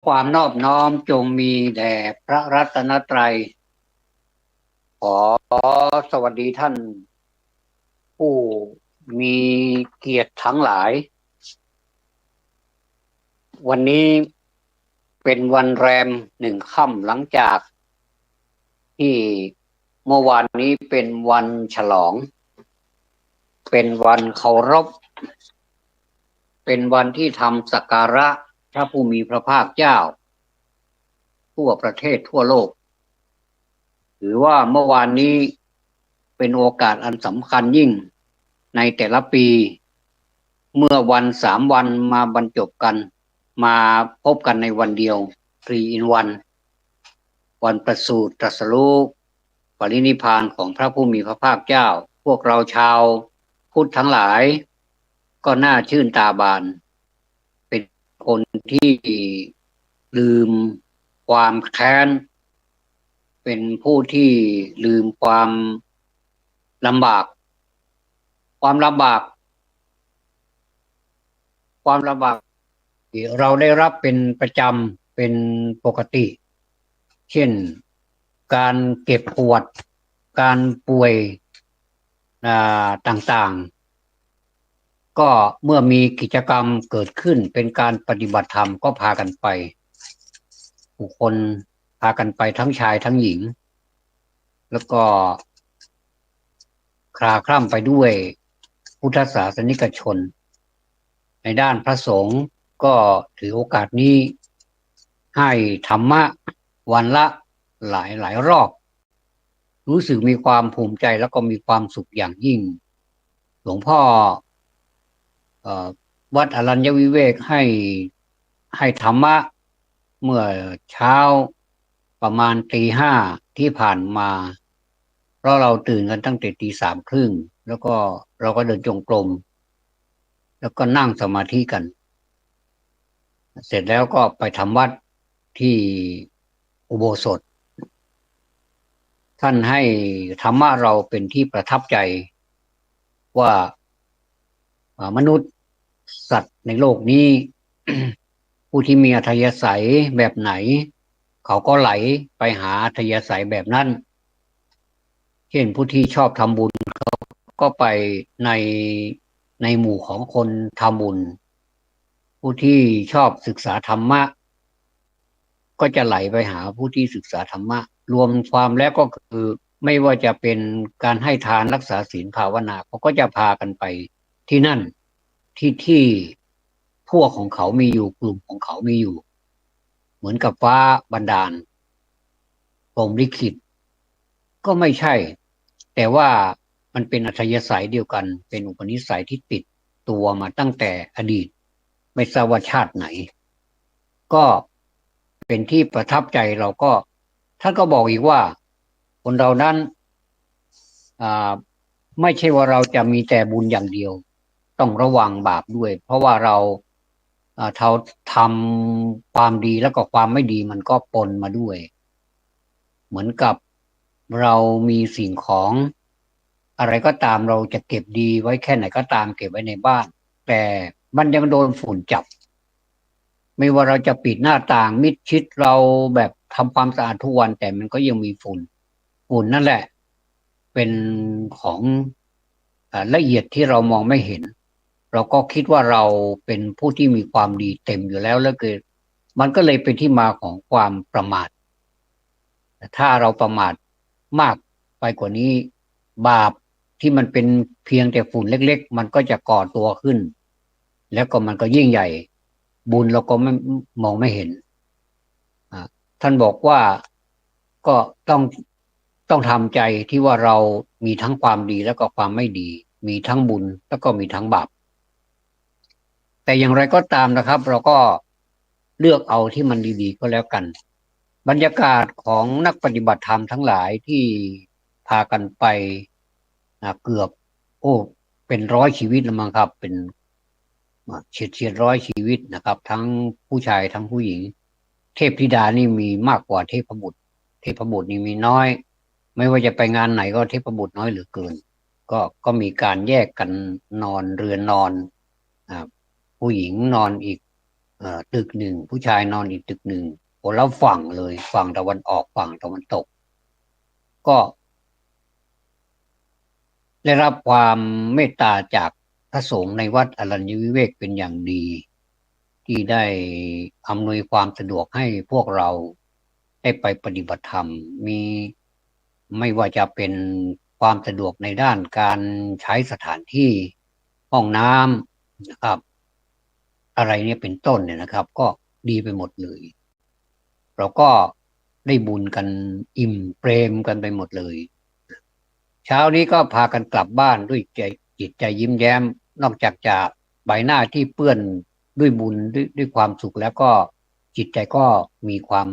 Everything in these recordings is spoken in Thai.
ความนอบน้อมจงมีแด่พระรัตนตรัยขอสวัสดีท่านผู้มีเกียรติทั้งหลายวันนี้เป็นวันแรมหนึ่งค่ำหลังจากที่เมื่อวานนี้เป็นวันฉลองเป็นวันเคารพเป็นวันที่ทำสักการะพระผู้มีพระภาคเจ้าทั่วประเทศทั่วโลกถือว่าเมื่อวานนี้เป็นโอกาสอันสำคัญยิ่งในแต่ละปีเมื่อวัน3 วันมาบรรจบกันมาพบกันในวันเดียว3 in 1วันประสูติตรัสรู้ปรินิพพานของพระผู้มีพระภาคเจ้าพวกเราชาวพุทธทั้งหลายก็น่าชื่นตาบานเป็นคนที่ลืมความแค้นเป็นผู้ที่ลืมลำบากความลำบากความลำบากที่เราได้รับเป็นประจำเป็นปกติเช่นการเก็บปวดการป่วยต่างๆก็เมื่อมีกิจกรรมเกิดขึ้นเป็นการปฏิบัติธรรมก็พากันไปผู้คนพากันไปทั้งชายทั้งหญิงแล้วก็คลาคล่ำไปด้วยพุทธศาสนิกชนในด้านพระสงฆ์ก็ถือโอกาสนี้ให้ธรรมะวันละหลายรอบรู้สึกมีความภูมิใจแล้วก็มีความสุขอย่างยิ่งหลวงพ่อวัดอรัญญวิเวกให้ธรรมะเมื่อเช้าประมาณตี 5ที่ผ่านมาเพราะเราตื่นกันตั้งแต่ตี 3 ครึ่งแล้วก็เราก็เดินจงกรมแล้วก็นั่งสมาธิกันเสร็จแล้วก็ไปทำวัดที่อุโบสถท่านให้ธรรมะเราเป็นที่ประทับใจว่ามนุษย์สัตว์ในโลกนี้ผู้ที่มีอัธยาศัยแบบไหนเขาก็ไหลไปหาอัธยาศัยแบบนั้นเช่นผู้ที่ชอบทำบุญก็ไปในหมู่ของคนทำบุญผู้ที่ชอบศึกษาธรรมะก็จะไหลไปหาผู้ที่ศึกษาธรรมะรวมความแล้วก็คือไม่ว่าจะเป็นการให้ทานรักษาศีลภาวนาเขาก็จะพากันไปที่นั่นที่พวกของเขามีอยู่กลุ่มของเขามีอยู่เหมือนกับฟ้าบันดาลพรหมลิขิตก็ไม่ใช่แต่ว่ามันเป็นอัธยาศัยเดียวกันเป็นอุปนิสัยที่ติดตัวมาตั้งแต่อดีตไม่ทราบว่าชาติไหนก็เป็นที่ประทับใจเราก็ท่านก็บอกอีกว่าคนเรานั้นอ่าไม่ใช่ว่าเราจะมีแต่บุญอย่างเดียวต้องระวังบาปด้วยเพราะว่าเราทำความดีแล้วก็ความไม่ดีมันก็ปนมาด้วยเหมือนกับเรามีสิ่งของอะไรก็ตามเราจะเก็บดีไว้แค่ไหนก็ตามเก็บไว้ในบ้านแต่มันยังโดนฝุ่นจับไม่ว่าเราจะปิดหน้าต่างมิดชิดเราแบบทำความสะอาดทุกวันแต่มันก็ยังมีฝุ่นนั่นแหละเป็นของละเอียดที่เรามองไม่เห็นเราก็คิดว่าเราเป็นผู้ที่มีความดีเต็มอยู่แล้วเกิดมันก็เลยเป็นที่มาของความประมาทถ้าเราประมาทมากไปกว่านี้บาปที่มันเป็นเพียงแต่ฝุ่นเล็กๆมันก็จะก่อตัวขึ้นแล้วก็มันก็ยิ่งใหญ่บุญเราก็ไม่มองไม่เห็นอ่าท่านบอกว่าก็ต้องทำใจที่ว่าเรามีทั้งความดีแล้วก็ความไม่ดีมีทั้งบุญแล้วก็มีทั้งบาปแต่อย่างไรก็ตามนะครับเราก็เลือกเอาที่มันดีๆก็แล้วกันบรรยากาศของนักปฏิบัติธรรมทั้งหลายที่พากันไปเกือบโอ้เป็น100 ชีวิตแล้วมั้งครับเป็นเฉียด100 ชีวิตนะครับทั้งผู้ชายทั้งผู้หญิงเทพธิดานี่มีมากกว่าเทพบุตรนี่มีน้อยไม่ว่าจะไปงานไหนก็เทพบุตรน้อยเหลือเกินก็มีการแยกกันนอนเรือนนอนอ่าผู้หญิงนอนอีก ตึกหนึ่งผู้ชายนอนอีกตึกหนึ่งคนละฝั่งเลยฝั่งตะวันออกฝั่งตะวันตกก็ได้รับความเมตตาจากพระสงฆ์ในวัดอรัญญวิเวกเป็นอย่างดีที่ได้อำนวยความสะดวกให้พวกเราได้ไปปฏิบัติธรรมมีไม่ว่าจะเป็นความสะดวกในด้านการใช้สถานที่ห้องน้ำนะครับอะไรเนี่ยเป็นต้นเนี่ยนะครับก็ดีไปหมดเลยเราก็ได้บุญกันอิ่มเปรมกันไปหมดเลยเช้านี้ก็พากันกลับบ้านด้วยใจจิตใจยิ้มแย้มนอกจากจะใบหน้าที่เปื้อนด้วยบุญด้วยความสุขแล้วก็จิตใจก็มีความ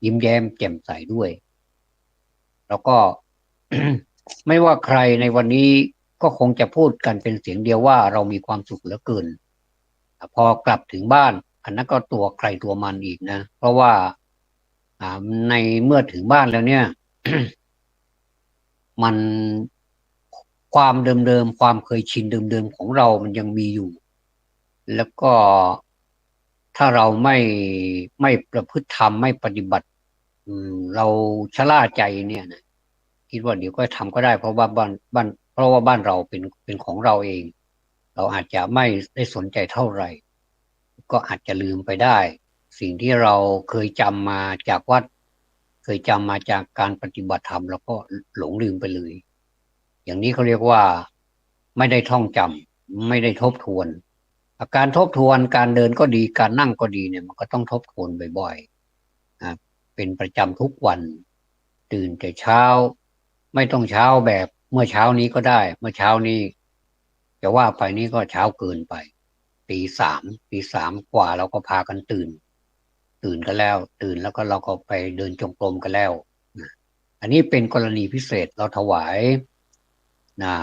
ยิ้มแย้มแจ่มใสด้วยแล้วก็ ไม่ว่าใครในวันนี้ก็คงจะพูดกันเป็นเสียงเดียวว่าเรามีความสุขเหลือเกินพอกลับถึงบ้านอันนั้นก็ตัวใครตัวมันอีกนะเพราะว่าในเมื่อถึงบ้านแล้วเนี่ย มันความเดิมๆความเคยชินเดิมๆของเรามันยังมีอยู่แล้วก็ถ้าเราไม่ประพฤติธรรมไม่ปฏิบัติเราชะล่าใจเนี่ยนะคิดว่าเดี๋ยวก็ทำก็ได้เพราะว่าบ้านเพราะว่าบ้านเราเป็นของเราเองเราอาจจะไม่ได้สนใจเท่าไหร่ก็อาจจะลืมไปได้สิ่งที่เราเคยจำมาจากวัดเคยจำมาจากการปฏิบัติธรรมแล้วก็หลงลืมไปเลยอย่างนี้เขาเรียกว่าไม่ได้ท่องจำไม่ได้ทบทวนการทบทวนการเดินก็ดีการนั่งก็ดีเนี่ยมันก็ต้องทบทวนบ่อยๆเป็นประจำทุกวันตื่นแต่เช้าไม่ต้องเช้าแบบเมื่อเช้านี้ก็ได้เมื่อเช้านี้จะว่าไปนี่ก็เช้าเกินไปตี 3ตี 3กว่าเราก็พากันตื่นกันแล้วตื่นแล้วก็เราก็ไปเดินจงกรมกันแล้วอันนี้เป็นกรณีพิเศษเราถวายนะ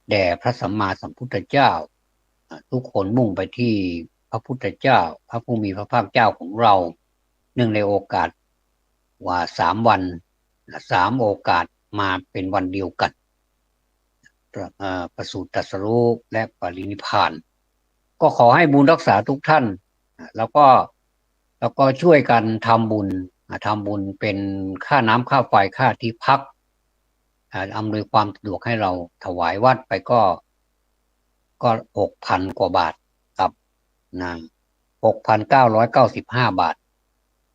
แด่พระสัมมาสัมพุทธเจ้าทุกคนมุ่งไปที่พระพุทธเจ้าพระผู้มีพระภาคเจ้าของเราเนื่องในโอกาสว่า3 วัน3 โอกาสมาเป็นวันเดียวกันประสูติตรัสรู้และปรินิพพานก็ขอให้บุญรักษาทุกท่านแล้วก็ช่วยกันทำบุญเป็นค่าน้ำค่าไฟค่าที่พักอำนวยความสะดวกให้เราถวายวัดไปก็6,000 กว่าบาทครับนะ6,995 บาท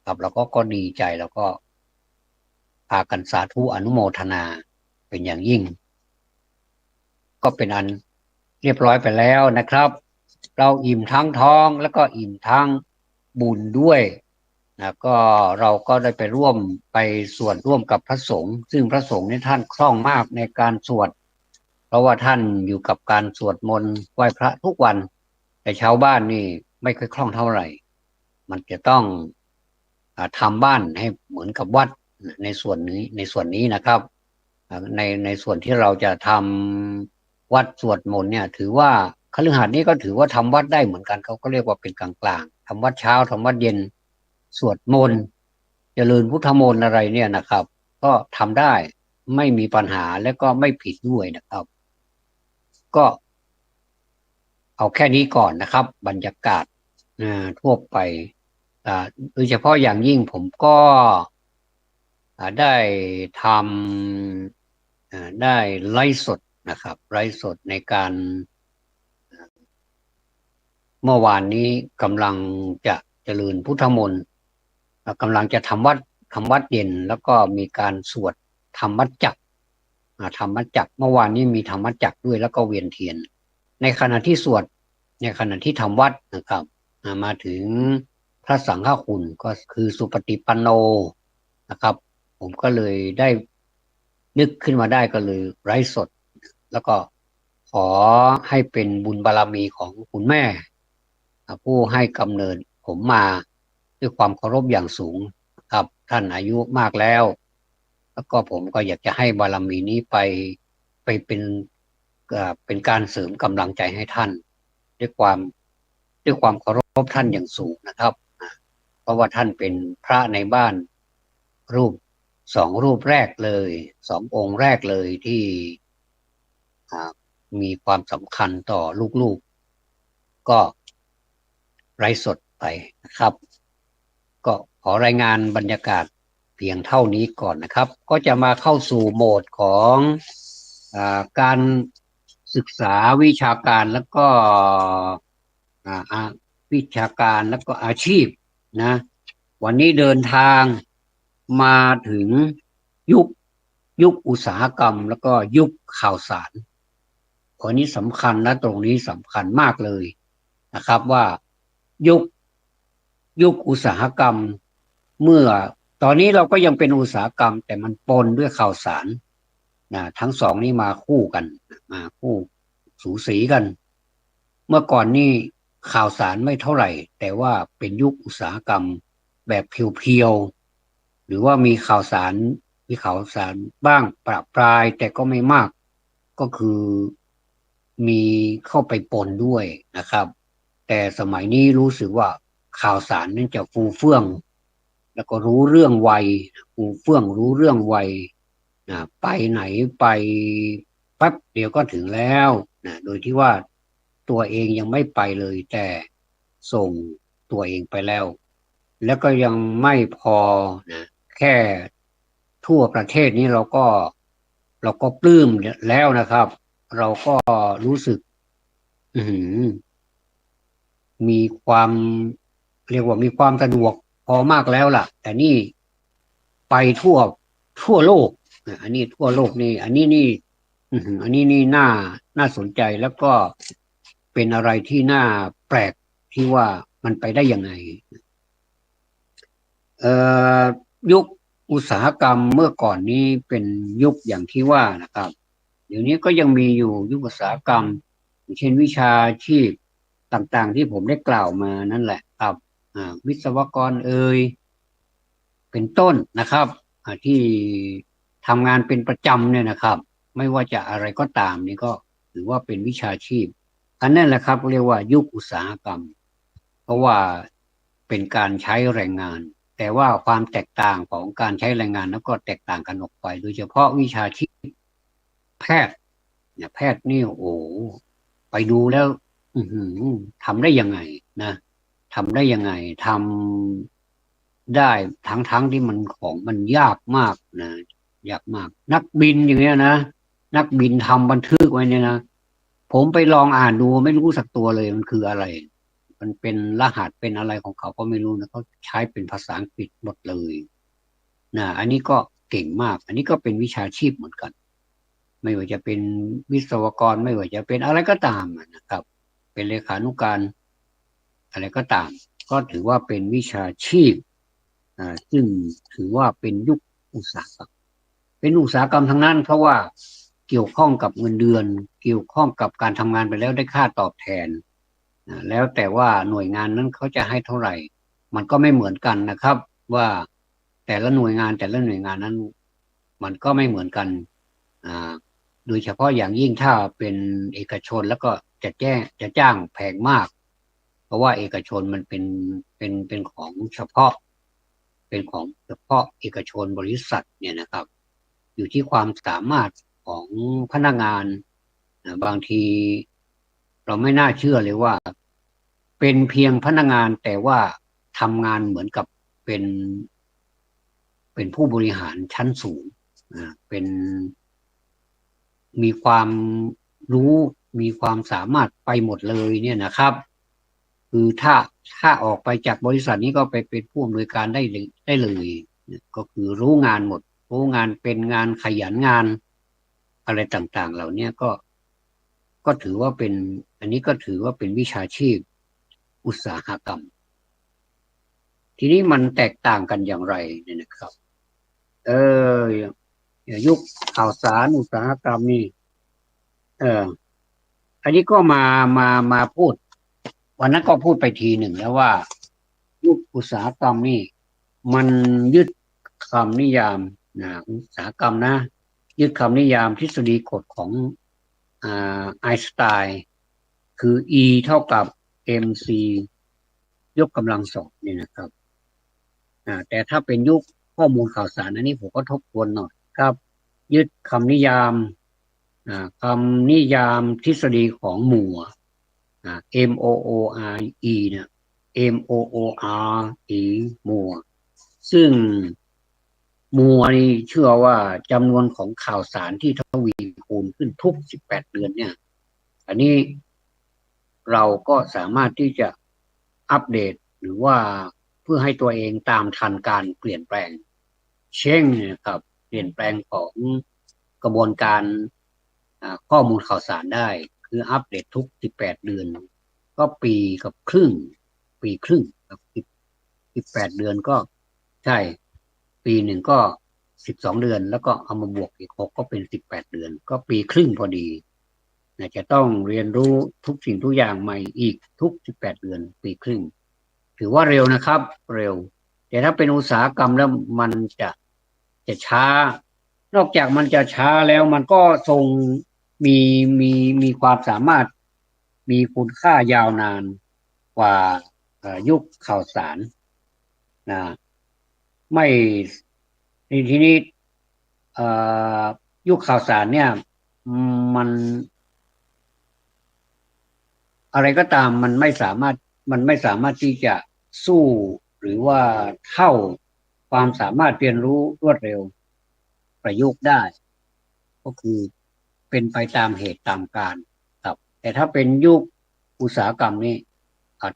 ครับแล้วก็ดีใจแล้วก็พากันสาธุอนุโมทนาเป็นอย่างยิ่งก็เป็นอันเรียบร้อยไปแล้วนะครับเราอิ่มทั้งท้องแล้วก็อิ่มทั้งบุญด้วยนะก็เราก็ได้ไปร่วมไปสวดร่วมกับพระสงฆ์ซึ่งพระสงฆ์นี่ท่านคล่องมากในการสวดเพราะว่าท่านอยู่กับการสวดมนต์ไหว้พระทุกวันแต่ชาวบ้านนี่ไม่ค่อยคล่องเท่าไหร่มันจะต้องทำบ้านให้เหมือนกับวัดในส่วนนี้นะครับในส่วนที่เราจะทำวัดสวดมนต์เนี่ยถือว่าคฤหัสถ์นี้ก็ถือว่าทำวัดได้เหมือนกันเขาก็เรียกว่าเป็นกลางๆทำวัดเช้าทำวัดเย็นสวดมนต์เจริญพุทธมนต์อะไรเนี่ยนะครับก็ทำได้ไม่มีปัญหาและก็ไม่ผิดด้วยนะครับก็เอาแค่นี้ก่อนนะครับบรรยากาศทั่วไปโดยเฉพาะอย่างยิ่งผมก็ได้ทำได้ไลฟ์สดนะครับไลฟ์สดในการเมื่อวานนี้กำลังจะเจริญพุทธมนต์กำลังจะทำวัดเย็นแล้วก็มีการสวดธรรมจักรธรรมจักรเมื่อวานนี้มีธรรมจักรด้วยแล้วก็เวียนเทียนในขณะที่สวดในขณะที่ทำวัดนะครับมาถึงพระสังฆคุณก็คือสุปฏิปันโนนะครับผมก็เลยได้นึกขึ้นมาได้ก็เลยไลฟ์สดแล้วก็ขอให้เป็นบุญบารมีของคุณแม่ผู้ให้กำเนิดผมมาด้วยความเคารพอย่างสูงครับท่านอายุมากแล้วแล้วก็ผมก็อยากจะให้บารมีนี้ไปเป็นการเสริมกำลังใจให้ท่านด้วยความด้วยความเคารพท่านอย่างสูงนะครับเพราะว่าท่านเป็นพระในบ้านรูป2 รูปแรกเลย2 องค์แรกเลยที่มีความสำคัญต่อลูกๆก็ไร้สด ไปนะครับก็ขอรายงานบรรยากาศเพียงเท่านี้ก่อนนะครับก็จะมาเข้าสู่โหมดของการศึกษาวิชาการแล้วก็วิชาการแล้วก็อาชีพนะวันนี้เดินทางมาถึงยุคอุตสาหกรรมแล้วก็ยุคข่าวสารอันนี้สำคัญนะตรงนี้สำคัญมากเลยนะครับว่ายุคอุตสาหกรรมเมื่อตอนนี้เราก็ยังเป็นอุตสาหกรรมแต่มันปนด้วยข่าวสารนะทั้งสองนี้มาคู่กันมาคู่สูสีกันเมื่อก่อนนี่ข่าวสารไม่เท่าไหร่แต่ว่าเป็นยุคอุตสาหกรรมแบบเพียวๆหรือว่ามีข่าวสารบ้างประปรายแต่ก็ไม่มากก็คือมีเข้าไปปนด้วยนะครับแต่สมัยนี้รู้สึกว่าข่าวสารนั้นจะฟูเฟื่องแล้วก็รู้เรื่องไวฟูเฟื่องรู้เรื่องไวไปไหนไปแป๊บเดียวก็ถึงแล้วโดยที่ว่าตัวเองยังไม่ไปเลยแต่ส่งตัวเองไปแล้วแล้วก็ยังไม่พอนะแค่ทั่วประเทศนี้เราก็ปลื้มแล้วนะครับเราก็รู้สึกอือหือมีความเรียกว่ามีความสะดวกพอมากแล้วล่ะแต่นี่ไปทั่วโลกอันนี้ทั่วโลกนี่อันนี้นี่อันนี้นี่น่าสนใจแล้วก็เป็นอะไรที่น่าแปลกที่ว่ามันไปได้ยังไงเอ่อยุคอุตสาหกรรมเมื่อก่อนนี้เป็นยุคอย่างที่ว่านะครับเดี๋ยวนี้ก็ยังมีอยู่ยุคอุตสาหกรรมอย่างเช่นวิชาชีพต่างๆที่ผมได้กล่าวมานั่นแหละครับวิศวกรเป็นต้นนะครับที่ทำงานเป็นประจำเนี่ยนะครับไม่ว่าจะอะไรก็ตามนี่ก็ถือว่าเป็นวิชาชีพอันนั้นแหละครับเรียกว่ายุคอุตสาหกรรมเพราะว่าเป็นการใช้แรงงานแต่ว่าความแตกต่างของการใช้แรงงานแล้วก็แตกต่างกันออกไปโดยเฉพาะวิชาชีพแพทย์เนี่ยแพทย์นี่โอ้ไปดูแล้วอือหือทำได้ยังไงนะทำได้ยังไงทำได้ทั้งที่มันยากมากนะยากมากนักบินอย่างเงี้ยนะนักบินทำบันทึกไว้เนี่ยนะผมไปลองอ่านดูไม่รู้สักตัวเลยมันคืออะไรมันเป็นรหัสเป็นอะไรของเขาก็ไม่รู้นะเขาใช้เป็นภาษาอังกฤษหมดเลยนะอันนี้ก็เก่งมากอันนี้ก็เป็นวิชาชีพเหมือนกันไม่ว่าจะเป็นวิศวกรไม่ว่าจะเป็นอะไรก็ตามนะครับเป็นเลขานุการอะไรก็ตามก็ถือว่าเป็นวิชาชีพซึ่งถือว่าเป็นยุคอุตสาหกรรมเป็นอุตสาหกรรมทั้งนั้นเพราะว่าเกี่ยวข้องกับเงินเดือนเกี่ยวข้องกับการทำงานไปแล้วได้ค่าตอบแทนแล้วแต่ว่าหน่วยงานนั้นเขาจะให้เท่าไหร่มันก็ไม่เหมือนกันนะครับว่าแต่ละหน่วยงานนั้นมันก็ไม่เหมือนกันอ่าโดยเฉพาะอย่างยิ่งถ้าเป็นเอกชนแล้วก็จะจ้างแพงมากเพราะว่าเอกชนมันเป็นของเฉพาะเป็นของเฉพาะเอกชนบริษัทเนี่ยนะครับอยู่ที่ความสามารถของพนักงานบางทีเราไม่น่าเชื่อเลยว่าเป็นเพียงพนักงานแต่ว่าทำงานเหมือนกับเป็นผู้บริหารชั้นสูงเป็นมีความรู้มีความสามารถไปหมดเลยเนี่ยนะครับคือถ้าออกไปจากบริษัทนี้ก็ไปเป็นผู้อำนวยการได้เลยก็คือรู้งานหมดรู้งานเป็นงานขยันงานอะไรต่างๆเหล่านี้ก็ถือว่าเป็นอันนี้ก็ถือว่าเป็นวิชาชีพอุตสาหกรรมทีนี้มันแตกต่างกันอย่างไรเนี่ยนะครับเอยุคข่าวสารอุตสาหกรรมนี่เอออันนี้ก็มาพูดวันนั้นก็พูดไปทีหนึ่งแล้วว่ายุคอุตสาหกรรมนี่มันยึดคำนิยามอุตสาหกรรมนะยึดคำนิยามทฤษฎีกฎของไอน์สไตน์คือ E เท่ากับ mc ยกกำลังสองเนี่ยนะครับแต่ถ้าเป็นยุคข้อมูลข่าวสารอันนี้ผมก็ทบทวนหน่อยครับยึดคำนิยามคำนิยามทฤษฎีของหมู่MOORE เนี่ย MOORE มัวซึ่งมัวนี่เชื่อว่าจำนวนของข่าวสารที่ทวีคูณขึ้นทุก18 เดือนเนี่ยอันนี้เราก็สามารถที่จะอัปเดตหรือว่าเพื่อให้ตัวเองตามทันการเปลี่ยนแปลงเช่นครับเปลี่ยนแปลงของกระบวนการข้อมูลข่าวสารได้คืออัปเดตทุก18 เดือนก็ปีกับครึ่งปีครึ่งครับ18 เดือนก็ใช่ปีหนึ่งก็12 เดือนแล้วก็เอามาบวกอีก6ก็เป็น18 เดือนก็ปีครึ่งพอดีจะต้องเรียนรู้ทุกสิ่งทุกอย่างใหม่อีกทุก18 เดือนปีครึ่งถือว่าเร็วนะครับเร็วแต่ถ้าเป็นอุตสาหกรรมแล้วมันจะช้านอกจากมันจะช้าแล้วมันก็ทรงมีมีความสามารถมีคุณค่ายาวนานกว่ายุคข่าวสารนะไม่ทีนี้ยุคข่าวสารเนี่ยมันอะไรก็ตามมันไม่สามารถที่จะสู้หรือว่าเท่าความสามารถเรียนรู้รวดเร็วประยุกต์ได้ก็คือเป็นไปตามเหตุตามการครับแต่ถ้าเป็นยุคอุตสาหกรรมนี้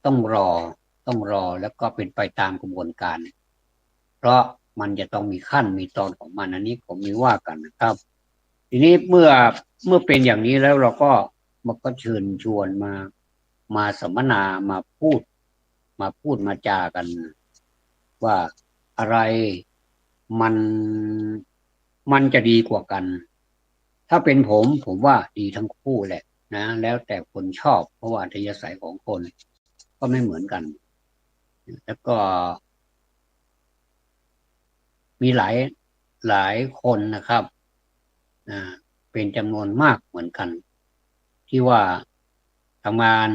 ต้องรอแล้วก็เป็นไปตามกระบวนการเพราะมันจะต้องมีขั้นมีตอนของมันอันนี้ผมไม่ว่ากันนะครับทีนี้เมื่อเป็นอย่างนี้แล้วเราก็เชิญชวนมาสัมมนามาพูดมาจากันว่าอะไรมันมันจะดีกว่ากันถ้าเป็นผมว่าดีทั้งคู่แหละนะแล้วแต่คนชอบเพราะว่าอัธยาศัยของคนก็ไม่เหมือนกันแล้วก็มีหลายคนนะครับอ่าเป็นจำนวนมากเหมือนกันที่ว่าทำงาน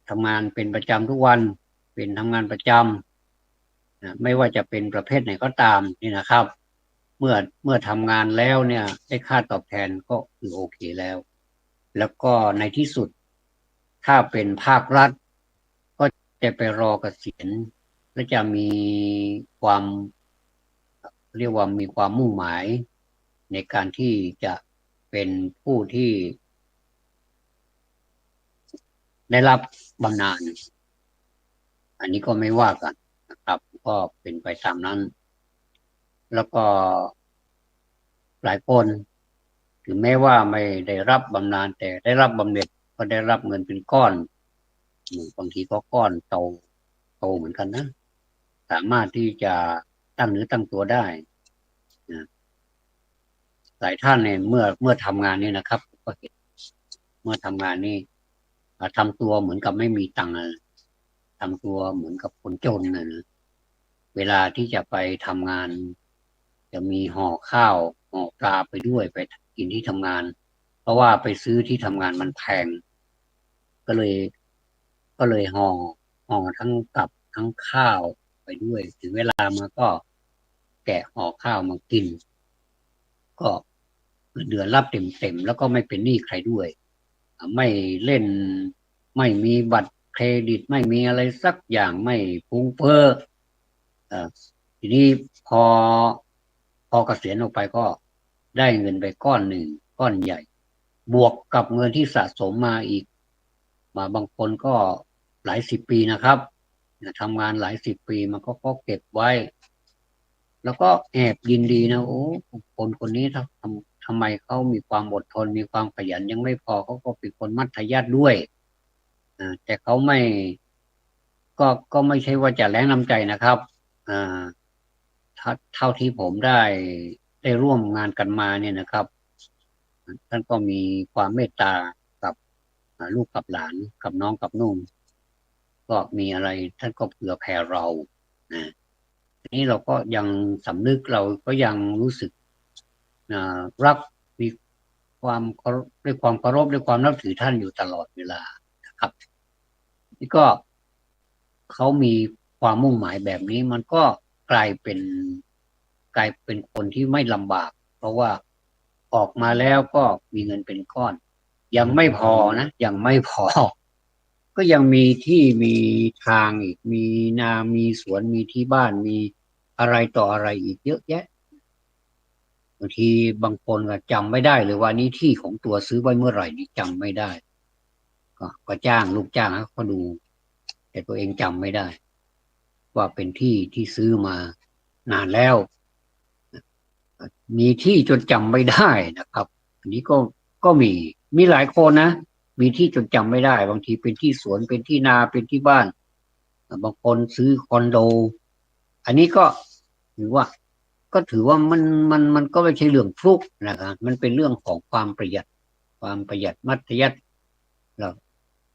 ทำงานเป็นประจำทุกวันเป็นทำงานประจำไม่ว่าจะเป็นประเภทไหนก็ตามนี่นะครับเมื่อทำงานแล้วเนี่ยได้ค่าตอบแทนก็คือโอเคแล้วแล้วก็ในที่สุดถ้าเป็นภาครัฐก็จะไปรอเกษียณและจะมีความเรียกว่ามีความมุ่งหมายในการที่จะเป็นผู้ที่ได้รับบำนาญอันนี้ก็ไม่ว่ากันนะครับก็เป็นไปตามนั้นแล้วก็หลายคนถึงแม้ว่าไม่ได้รับบำนาญแต่ได้รับบำเหน็จก็ได้รับเงินเป็นก้อนบางทีก็ก้อนโตเหมือนกันนะสามารถที่จะตั้งเนื้อตั้งตัวได้นะหลายท่านเนี่ยเมื่อทำงานนี่นะครับก็เห็นเมื่อทำงานนี่ทำตัวเหมือนกับไม่มีตังค์ทำตัวเหมือนกับคนจนนะเวลาที่จะไปทำงานจะมีห่อข้าวห่อปลาไปด้วยไปกินที่ทำงานเพราะว่าไปซื้อที่ทำงานมันแพงก็เลยห่อทั้งกับทั้งข้าวไปด้วยถึงเวลามาก็แกะห่อข้าวมากินก็เดือนรับเต็มแล้วก็ไม่เป็นหนี้ใครด้วยไม่เล่นไม่มีบัตรเครดิตไม่มีอะไรสักอย่างไม่ฟุ้งเฟ้อทีนี้พอเกษียณออกไปก็ได้เงินไปก้อนหนึ่งก้อนใหญ่บวกกับเงินที่สะสมมาอีกมาบางคนก็หลายสิบปีนะครับทำงานหลายสิบปีมันก็เก็บไว้แล้วก็แอบยินดีนะโอ้คนนี้ทำไมเขามีความอดทนมีความขยันยังไม่พอเขาก็เป็นคนมัธยัสถ์ด้วยแต่เขาไม่ก็ไม่ใช่ว่าจะแรงน้ำใจนะครับอ่าเท่าที่ผมได้ร่วมงานกันมาเนี่ยนะครับท่านก็มีความเมตตากับลูกกับหลานกับน้องกับนุ่งก็มีอะไรท่านก็เผื่อแผ่เรานะทีนี้เราก็ยังสำนึกเราก็ยังรู้สึกรักมีความด้วยความเคารพด้วยความนับถือท่านอยู่ตลอดเวลานะครับนี่ก็เขามีความมุ่งหมายแบบนี้มันก็กลายเป็นคนที่ไม่ลำบากเพราะว่าออกมาแล้วก็มีเงินเป็นก้อนยังไม่พอนะยังไม่พอ ก็ยังมีที่มีทางอีกมีนามีสวนมีที่บ้านมีอะไรต่ออะไรอีกเยอะแยะบางทีบางคนก็จำไม่ได้เลยว่านี่ที่ของตัวซื้อไว้เมื่อไหร่นี่จำไม่ได้ก็จ้างลูกจ้างให้เขาดูแต่ตัวเองจำไม่ได้ว่าเป็นที่ที่ซื้อมานานแล้วมีที่จนจำไม่ได้นะครับอันนี้ก็มีหลายคนนะมีที่จนจำไม่ได้บางทีเป็นที่สวนเป็นที่นาเป็นที่บ้านบางคนซื้อคอนโดอันนี้ก็ถือว่าถือว่ามันก็ไม่ใช่เรื่องฟลุกนะครับมันเป็นเรื่องของความประหยัดมัธยัสถ์เรา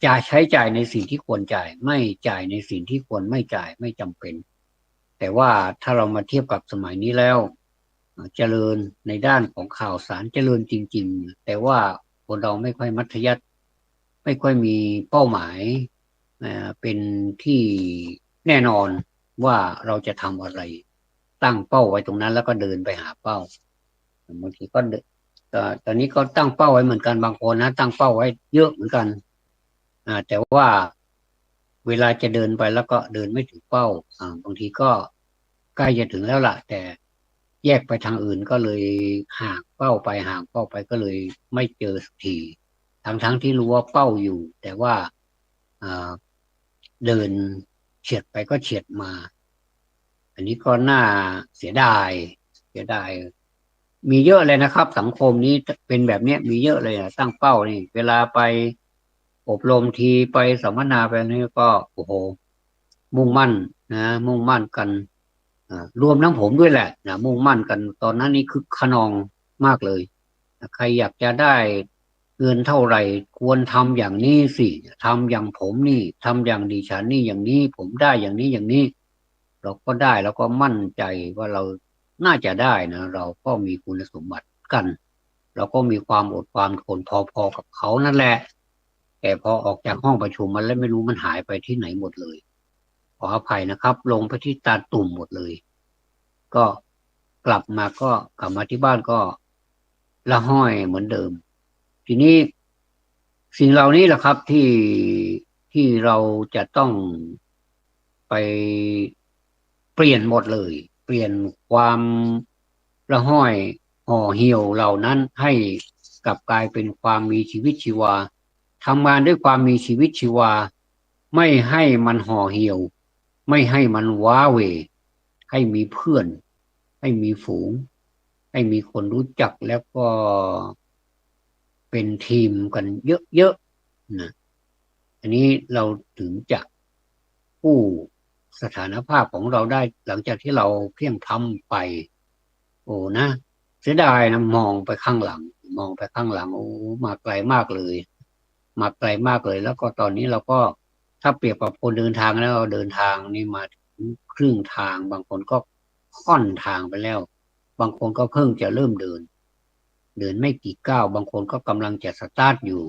จะใช้จ่ายในสิ่งที่ควรจ่ายไม่จ่ายในสิ่งที่ควรไม่จ่ายไม่จำเป็นแต่ว่าถ้าเรามาเทียบกับสมัยนี้แล้วเจริญในด้านของข่าวสารเจริญจริงๆแต่ว่าคนเราไม่ค่อยมัธยัสถ์ไม่ค่อยมีเป้าหมายเป็นที่แน่นอนว่าเราจะทำอะไรตั้งเป้าไว้ตรงนั้นแล้วก็เดินไปหาเป้าบางทีก็ตอนนี้ก็ตั้งเป้าไว้เหมือนกันบางคนนะตั้งเป้าไว้เยอะเหมือนกันแต่ว่าเวลาจะเดินไปแล้วก็เดินไม่ถึงเป้าบางทีก็ใกล้จะถึงแล้วล่ะแต่แยกไปทางอื่นก็เลยห่างเป้าไปก็เลยไม่เจอสักทีทั้งที่รู้ว่าเป้าอยู่แต่ว่าอ่าเดินเฉียดไปก็เฉียดมาอันนี้ก็น่าเสียดายมีเยอะเลยนะครับสังคมนี้เป็นแบบเนี้ยมีเยอะเลยตั้งเป้านี่เวลาไปอบรมทีไปสัมมนาไปนี่ก็โอ้โหมุ่งมั่นมุ่งมั่นกันรวมทั้งผมด้วยแหละมุ่งมั่นกันตอนนั้นนี่คือขนองมากเลยใครอยากจะได้เงินเท่าไหร่ควรทำอย่างนี้สิทำอย่างผมนี่ทำอย่างดิฉันนี่อย่างนี้ผมได้อย่างนี้อย่างนี้เราก็ได้แล้วก็มั่นใจว่าเราน่าจะได้นะเราก็มีคุณสมบัติกันเราก็มีความอดความทนพอๆกับเขานั่นแหละแต่พอออกจากห้องประชุมมันแล้วไม่รู้มันหายไปที่ไหนหมดเลยขออภัยนะครับลงไปที่ตาตุ่มหมดเลยก็กลับมาที่บ้านก็ละห้อยเหมือนเดิมทีนี้สิ่งเหล่านี้แหละครับที่เราจะต้องไปเปลี่ยนหมดเลยเปลี่ยนความละห้อยห่อเหี่ยวเหล่านั้นให้กลับกลายเป็นความมีชีวิตชีวาทำงานด้วยความมีชีวิตชีวาไม่ให้มันห่อเหี่ยวไม่ให้มันว้าเหวให้มีเพื่อนให้มีฝูงให้มีคนรู้จักแล้วก็เป็นทีมกันเยอะๆนะอันนี้เราถึงจะกู้สถานภาพของเราได้หลังจากที่เราเพียงพล้ำไปโอ้นะเสียดายนะมองไปข้างหลังโอ้มาไกลมากเลยมาไกลมากเลยแล้วก็ตอนนี้เราก็ถ้าเปรียบกับคนเดินทางแล้วเราเดินทางนี่มาถึงครึ่งทางบางคนก็ค่อนทางไปแล้วบางคนก็เพิ่งจะเริ่มเดินไม่กี่ก้าวบางคนก็กำลังจะสตาร์ทอยู่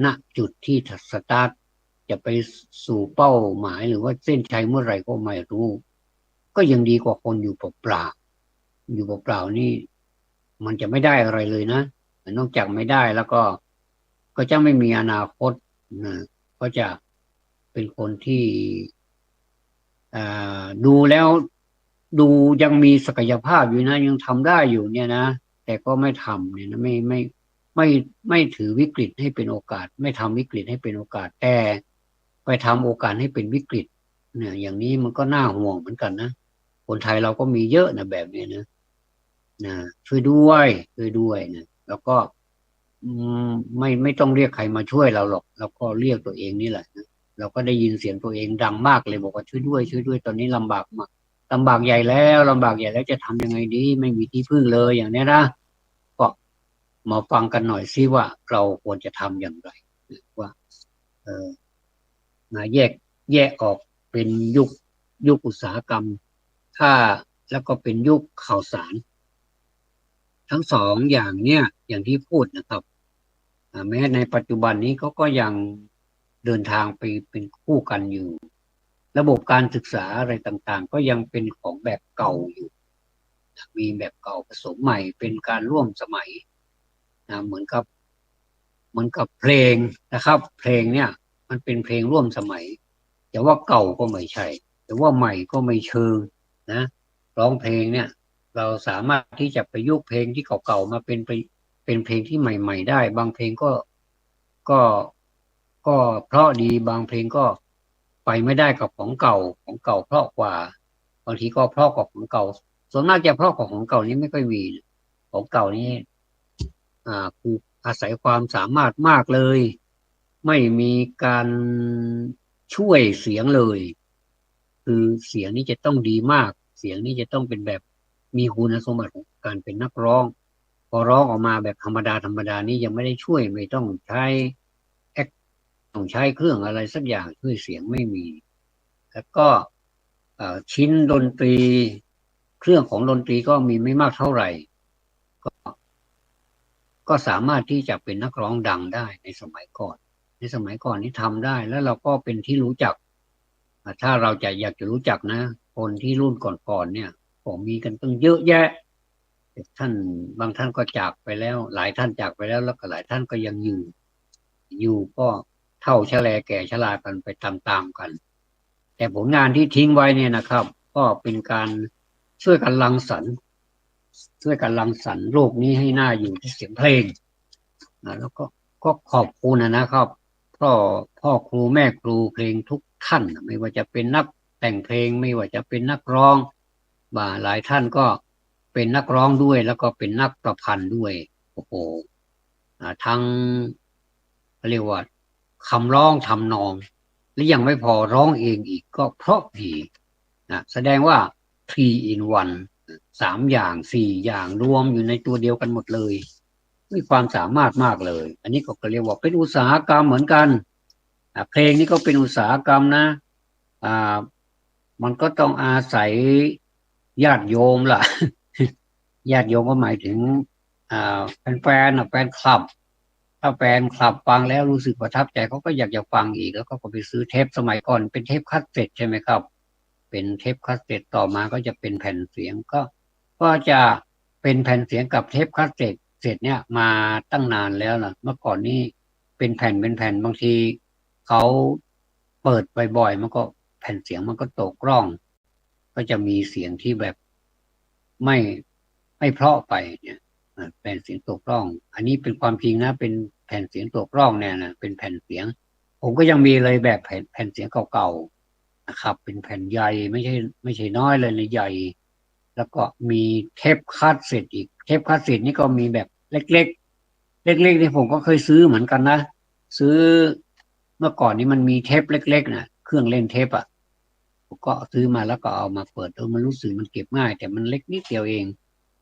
ณจุดที่สตาร์ทจะไปสู่เป้าหมายหรือว่าเส้นชัยเมื่อไหร่ก็ไม่รู้ก็ยังดีกว่าคนอยู่เปล่าๆอยู่เปล่าๆนี่มันจะไม่ได้อะไรเลยนะนอกจากไม่ได้แล้วก็จะไม่มีอนาคตนะก็จะเป็นคนที่ดูแล้วดูยังมีศักยภาพอยู่นะยังทำได้อยู่เนี่ยนะแต่ก็ไม่ทำเนี่ยนะไม่ไม่ถือวิกฤตให้เป็นโอกาสไม่ทำวิกฤตให้เป็นโอกาสแต่ไปทำโอกาสให้เป็นวิกฤตเนี่ยอย่างนี้มันก็น่าห่วงเหมือนกันนะคนไทยเราก็มีเยอะนะแบบนี้นะช่วยด้วยนะแล้วก็อืไม่ต้องเรียกใครมาช่วยเราหรอกเราก็เรียกตัวเองนี่แหละนะเราก็ได้ยินเสียงตัวเองดังมากเลยบอกว่าช่วยด้วยตอนนี้ลำบากมากลำบากใหญ่แล้วจะทำยังไงดีไม่มีที่พึ่งเลยอย่างนี้นะก็มาฟังกันหน่อยซิว่าเราควรจะทำอย่างไรว่าเออแยกออกเป็นยุคอุตสาหกรรมถ้าแล้วก็เป็นยุคข่าวสารทั้งสองอย่างเนี่ยอย่างที่พูดนะครับแม้ในปัจจุบันนี้เขาก็ยังเดินทางไปเป็นคู่กันอยู่ระบบการศึกษาอะไรต่างๆก็ยังเป็นของแบบเก่าอยู่มีแบบเก่าผสมใหม่เป็นการร่วมสมัยเหมือนกับเพลงนะครับเพลงเนี่ย มันเป็นเพลงร่วมสมัยแต่ว่าเก่าก็ไม่ใช่แต่ว่าใหม่ก็ไม่เชิงนะร้องเพลงเนี่ยเราสามารถที่จะประยุกต์เพลงที่เก่าๆมาเป็นเพลงที่ใหม่ๆได้บางเพลงก็ก็เพราะดีบางเพลงก็ไปไม่ได้กับของเก่าของเก่าเพราะกว่าบางทีก็เพราะกว่าของเก่าส่วนมากจะเพราะกว่าของเก่านี้ไม่ค่อยมีของเก่านี้คืออาศัยความสามารถมากเลยไม่มีการช่วยเสียงเลยคือเสียงนี้จะต้องดีมากเสียงนี้จะต้องเป็นแบบมีคุณสมบัติของการเป็นนักร้องพอร้องออกมาแบบธรรมดาธรรมดานี้ยังไม่ได้ช่วยไม่ต้องใช้แอคต้องใช้เครื่องอะไรสักอย่างช่วยเสียงไม่มีแล้วก็ชิ้นดนตรีเครื่องของดนตรีก็มีไม่มากเท่าไหร่ ก็สามารถที่จะเป็นนักร้องดังได้ในสมัยก่อนในสมัยก่อนนี้ทำได้แล้วเราก็เป็นที่รู้จักถ้าเราจะอยากจะรู้จักนะคนที่รุ่นก่อนๆเนี่ยผมมีกันตั้งเยอะแยะท่านบางท่านก็จากไปแล้วหลายท่านจากไปแล้วแล้วก็หลายท่านก็ยังอยู่ก็เท่าแชแลแก่ชรากันไปตามๆกันแต่ผลงานที่ทิ้งไว้เนี่ยนะครับก็เป็นการช่วยกันรังสรรค์ช่วยกันรังสรรค์โลกนี้ให้น่าอยู่ที่เสียงเพลง แล้วก็ขอบคุณนะครับพ่อพ่อครูแม่ครูเพลงทุกท่านไม่ว่าจะเป็นนักแต่งเพลงไม่ว่าจะเป็นนักร้องหลายท่านก็เป็นนักร้องด้วยแล้วก็เป็นนักประพันธ์ด้วยโอ้โหทั้งเรียกว่าคำร้องทำนองและยังไม่พอร้องเองอีกก็เพราะดีแสดงว่า three in one 3 อย่าง4 อย่างรวมอยู่ในตัวเดียวกันหมดเลยมีความสามารถมากเลยอันนี้ก็เรียกว่าเป็นอุตสาหกรรมเหมือนกันเพลงนี้ก็เป็นอุตสาหกรรมนะอ่ามันก็ต้องอาศัยญาติโยมล่ะญาติโยมก็หมายถึงแฟนๆแฟนคลับถ้าแฟนคลับฟังแล้วรู้สึกประทับใจเขาก็อยากจะฟังอีกแล้วก็ไปซื้อเทปสมัยก่อนเป็นเทปคัสเซ็ตใช่ไหมครับเป็นเทปคัสเซ็ตต่อมาก็จะเป็นแผ่นเสียงก็จะเป็นแผ่นเสียงกับเทปคัสเซ็ตเสร็จเนี่ยมาตั้งนานแล้วนะเมื่อก่อนนี้เป็นแผ่นบางทีเขาเปิดบ่อยๆมันก็แผ่นเสียงมันก็ตกร่องก็จะมีเสียงที่แบบไม่ไม่เพราะไปเนี่ยแผ่นเสียงตกร่องอันนี้เป็นความจริงนะเป็นแผ่นเสียงตกร่องเนี่ยนะเป็นแผ่นเสียงผมก็ยังมีเลยแบบแผ่นเสียงเก่าๆนะครับเป็นแผ่นใหญ่ไม่ใช่น้อยเลยใหญ่ แล้วก็มีเทปคาสเซ็ตอีกเทปคาสเซ็ตนี่ก็มีแบบเล็กๆเล็กๆนี่ผมก็เคยซื้อเหมือนกันนะซื้อเมื่อก่อนนี้มันมีเทปเล็กๆนะเครื่องเล่นเทปอ่ะผมก็ซื้อมาแล้วก็เอามาเปิดมันรู้สึกมันเก็บง่ายแต่มันเล็กนิดเดียวเอง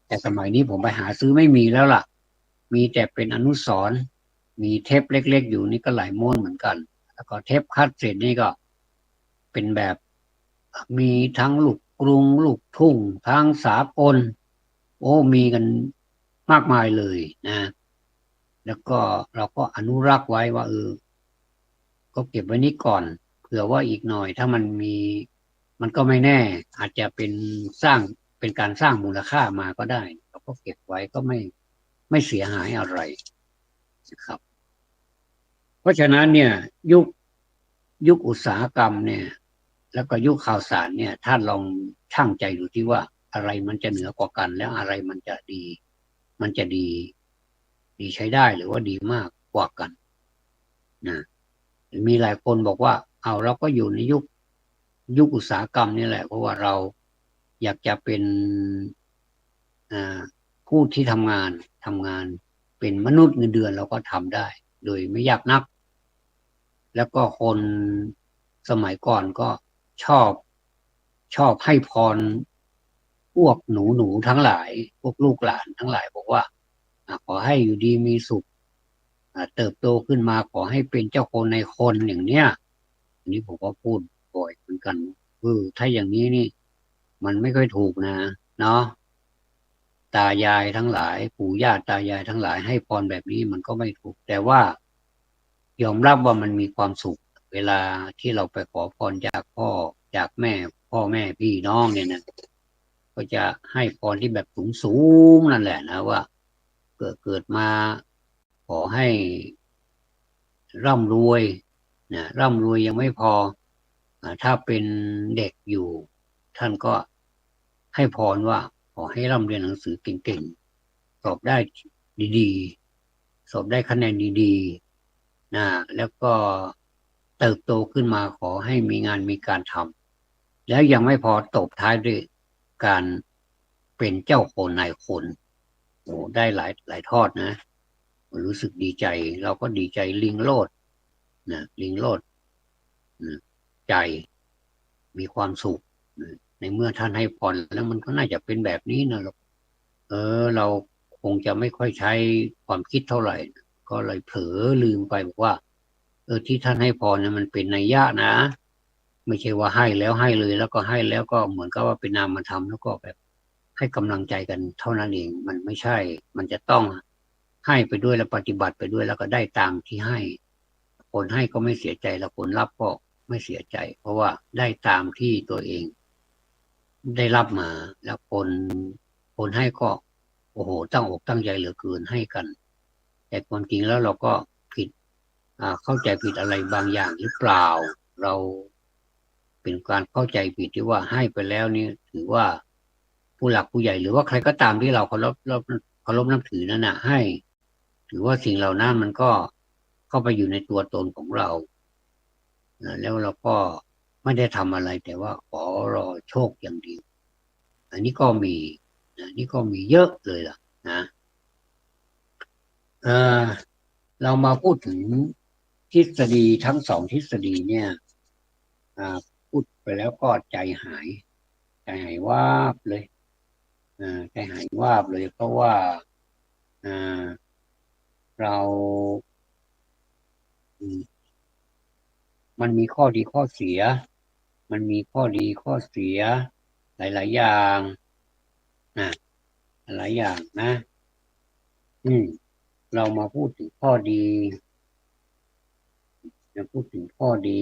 แต่สมัยนี้ผมไปหาซื้อไม่มีแล้วล่ะมีแต่เป็นอนุสรณ์มีเทปเล็กๆอยู่นี่ก็หลายม้วนเหมือนกันแล้วก็เทปคาสเซ็ตนี่ก็เป็นแบบมีทั้งลูกกรุงลูกทุ่งทั้งสากลโอ้มีกันมากมายเลยนะแล้วก็เราก็อนุรักษ์ไว้ว่าก็เก็บไว้นี้ก่อนเผื่อว่าอีกหน่อยถ้ามันมีมันก็ไม่แน่อาจจะสร้างเป็นการสร้างมูลค่ามาก็ได้เราก็เก็บไว้ก็ไม่เสียหายอะไรนะครับเพราะฉะนั้นเนี่ยยุคยุคอุตสาหกรรมเนี่ยแล้วก็ยุคข่าวสารเนี่ยท่านลองชั่งใจดูที่ว่าอะไรมันจะเหนือกว่ากันแล้วอะไรมันจะดีมันจะดีใช้ได้หรือว่าดีมากกว่ากันนะมีหลายคนบอกว่าเอาเราก็อยู่ในยุคอุตสาหกรรมนี่แหละเพราะว่าเราอยากจะเป็นผู้ที่ทำงานเป็นมนุษย์เงินเดือนเราก็ทำได้โดยไม่ยากนักแล้วก็คนสมัยก่อนก็ชอบชอบให้พรพวกหนูทั้งหลายพวกลูกหลานทั้งหลายบอกว่าขอให้อยู่ดีมีสุขเติบโตขึ้นมาขอให้เป็นเจ้าคนในคนอย่างเนี้ยอันนี้ผมก็พูดบ่อยเหมือนกันถ้าอย่างนี้นี่มันไม่ค่อยถูกนะเนาะตายายทั้งหลายปู่ย่าตายายทั้งหลายให้พรแบบนี้มันก็ไม่ถูกแต่ว่ายอมรับว่ามันมีความสุขเวลาที่เราไปขอพรจากพ่อจากแม่พ่อแม่พี่น้องเนี่ยนะก็จะให้พรที่แบบสูงนั่นแหละนะว่าเกิดมาขอให้ร่ำรวย นะร่ำรวยยังไม่พอถ้าเป็นเด็กอยู่ท่านก็ให้พรว่าขอให้ร่ำเรียนหนังสือเก่งๆสอบได้ดีๆสอบได้คะแนนดีๆนะแล้วก็เติบโตขึ้นมาขอให้มีงานมีการทำแล้วยังไม่พอตบท้ายด้วยการเป็นเจ้าคนนายคนโอ้ได้หลายทอดนะรู้สึกดีใจเราก็ดีใจลิงโลดนะลิงโลดนะใจมีความสุขนะในเมื่อท่านให้พรแล้วมันก็น่าจะเป็นแบบนี้นะเราคงจะไม่ค่อยใช้ความคิดเท่าไหร่ก็เลยเผลอลืมไปบอกว่าที่ท่านให้พรเนี่ยมันเป็นนัยยะนะไม่ใช่ว่าให้แล้วให้เลยแล้วก็ให้แล้วก็เหมือนกับว่าเป็นนามธรรมแล้วก็แบบให้กำลังใจกันเท่านั้นเองมันไม่ใช่มันจะต้องให้ไปด้วยแล้วปฏิบัติไปด้วยแล้วก็ได้ตามที่ให้คนให้ก็ไม่เสียใจแล้วคนรับก็ไม่เสียใจเพราะว่าได้ตามที่ตัวเองได้รับมาแล้วคนให้ก็โอ้โหตั้งอกตั้งใจเหลือเกินให้กันแต่ความจริงแล้วเราก็ผิดเข้าใจผิดอะไรบางอย่างหรือเปล่าเราเป็นการเข้าใจผิดที่ว่าให้ไปแล้วนี่ถือว่าผู้หลักผู้ใหญ่หรือว่าใครก็ตามที่เราเคารพนับถือนั่นนะให้ถือว่าสิ่งเหล่านั้นมันก็เข้าไปอยู่ในตัวตนของเราแล้วเราก็ไม่ได้ทำอะไรแต่ว่าขอรอโชคอย่างเดียวอันนี้ก็มีนี่ก็มีเยอะเลยล่ะนะเออเรามาพูดถึงทฤษฎีทั้งสองทฤษฎีเนี่ยพูดไปแล้วก็ใจหายวาบเลยใจหายวาบเลยเพราะว่าอ่าเราอืมมันมีข้อดีข้อเสียมันมีข้อดีข้อเสียหลายๆอย่างนะหลายอย่างนะอืมเรามาพูดถึงข้อดีจะพูดถึงข้อดี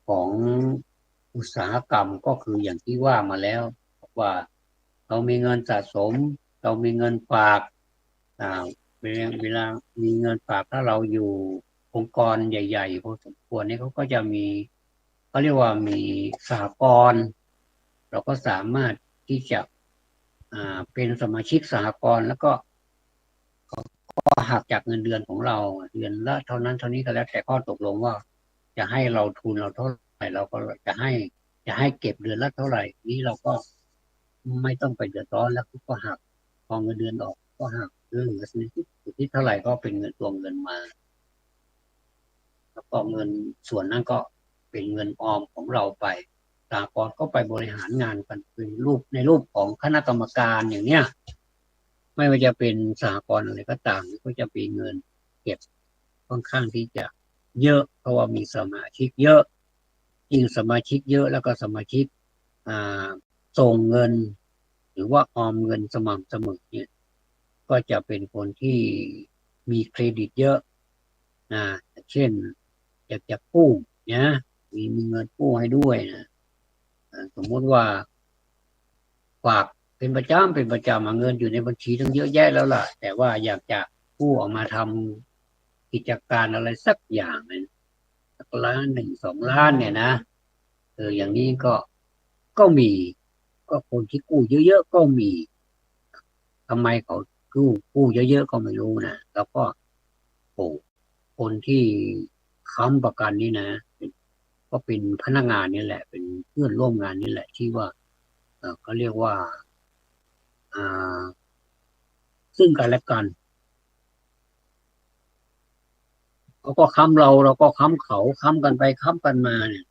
ของอุตสาหกรรมก็คืออย่างที่ว่ามาแล้วว่าเรามีเงินสะสมเรามีเงินฝากอ่าเวลามีเงินฝากถ้าเราอยู่องค์กรใหญ่ๆพอสมควรเนี่ยเขาก็จะมีเขาเรียกว่ามีสหกรณ์เราก็สามารถที่จะเป็นสมาชิกสหกรณ์แล้วก็หักจากเงินเดือนของเราเดือนละเท่านั้นเท่านี้ก็แล้วแต่ข้อตกลงว่าจะให้เราทุนเราเท่าไหร่เราก็จะให้เก็บเดือนละเท่าไหร่นี้เราก็ไม่ต้องไปเดือดร้อนแล้วก็หักพอเงินเดือนออกก็หักเหลือสุทธิเท่าไหร่ก็เป็นเงินตัวเงินมาแล้วก็เงินส่วนนั้นก็เป็นเงินออมของเราไปสหกรณ์ก็ไปบริหารงานกันเป็นในรูปของคณะกรรมการอย่างเนี้ย ไม่ว่าจะเป็นสหกรณ์อะไรก็ตามก็จะมีเงินเก็บค่อนข้างที่จะเยอะเพราะว่ามีสมาชิกเยอะยิ่งสมาชิกเยอะแล้วก็สมาชิกอ่าส่งเงินหรือว่าออมเงินสม่ำเสมอเนี่ยก็จะเป็นคนที่มีเครดิตเยอะนะเช่นอยากจะกู้นะมีเงินกู้ให้ด้วยนะสมมติว่าฝากเป็นประจำเงินอยู่ในบัญชีตั้งเยอะแยะแล้วล่ะแต่ว่าอยากจะกู้ออกมาทำกิจการอะไรสักอย่างนึงสักล้านหนึ่ง2 ล้านเนี่ยนะอย่างนี้ก็มีก็คนที่กู้เยอะๆก็มีทำไมเขากู้เยอะๆก็ไม่รู้นะแล้วก็โอ้คนที่ค้ำประกันนี่นะก็เป็นพนักงานนี่แหละเป็นเพื่อนร่วมงานนี่แหละที่ว่าเขาเรียกว่าอ่าซึ่งกันและกันเขาก็ค้ำเราก็ค้ำเขาค้ำกันไปค้ำกันมาเนี่ย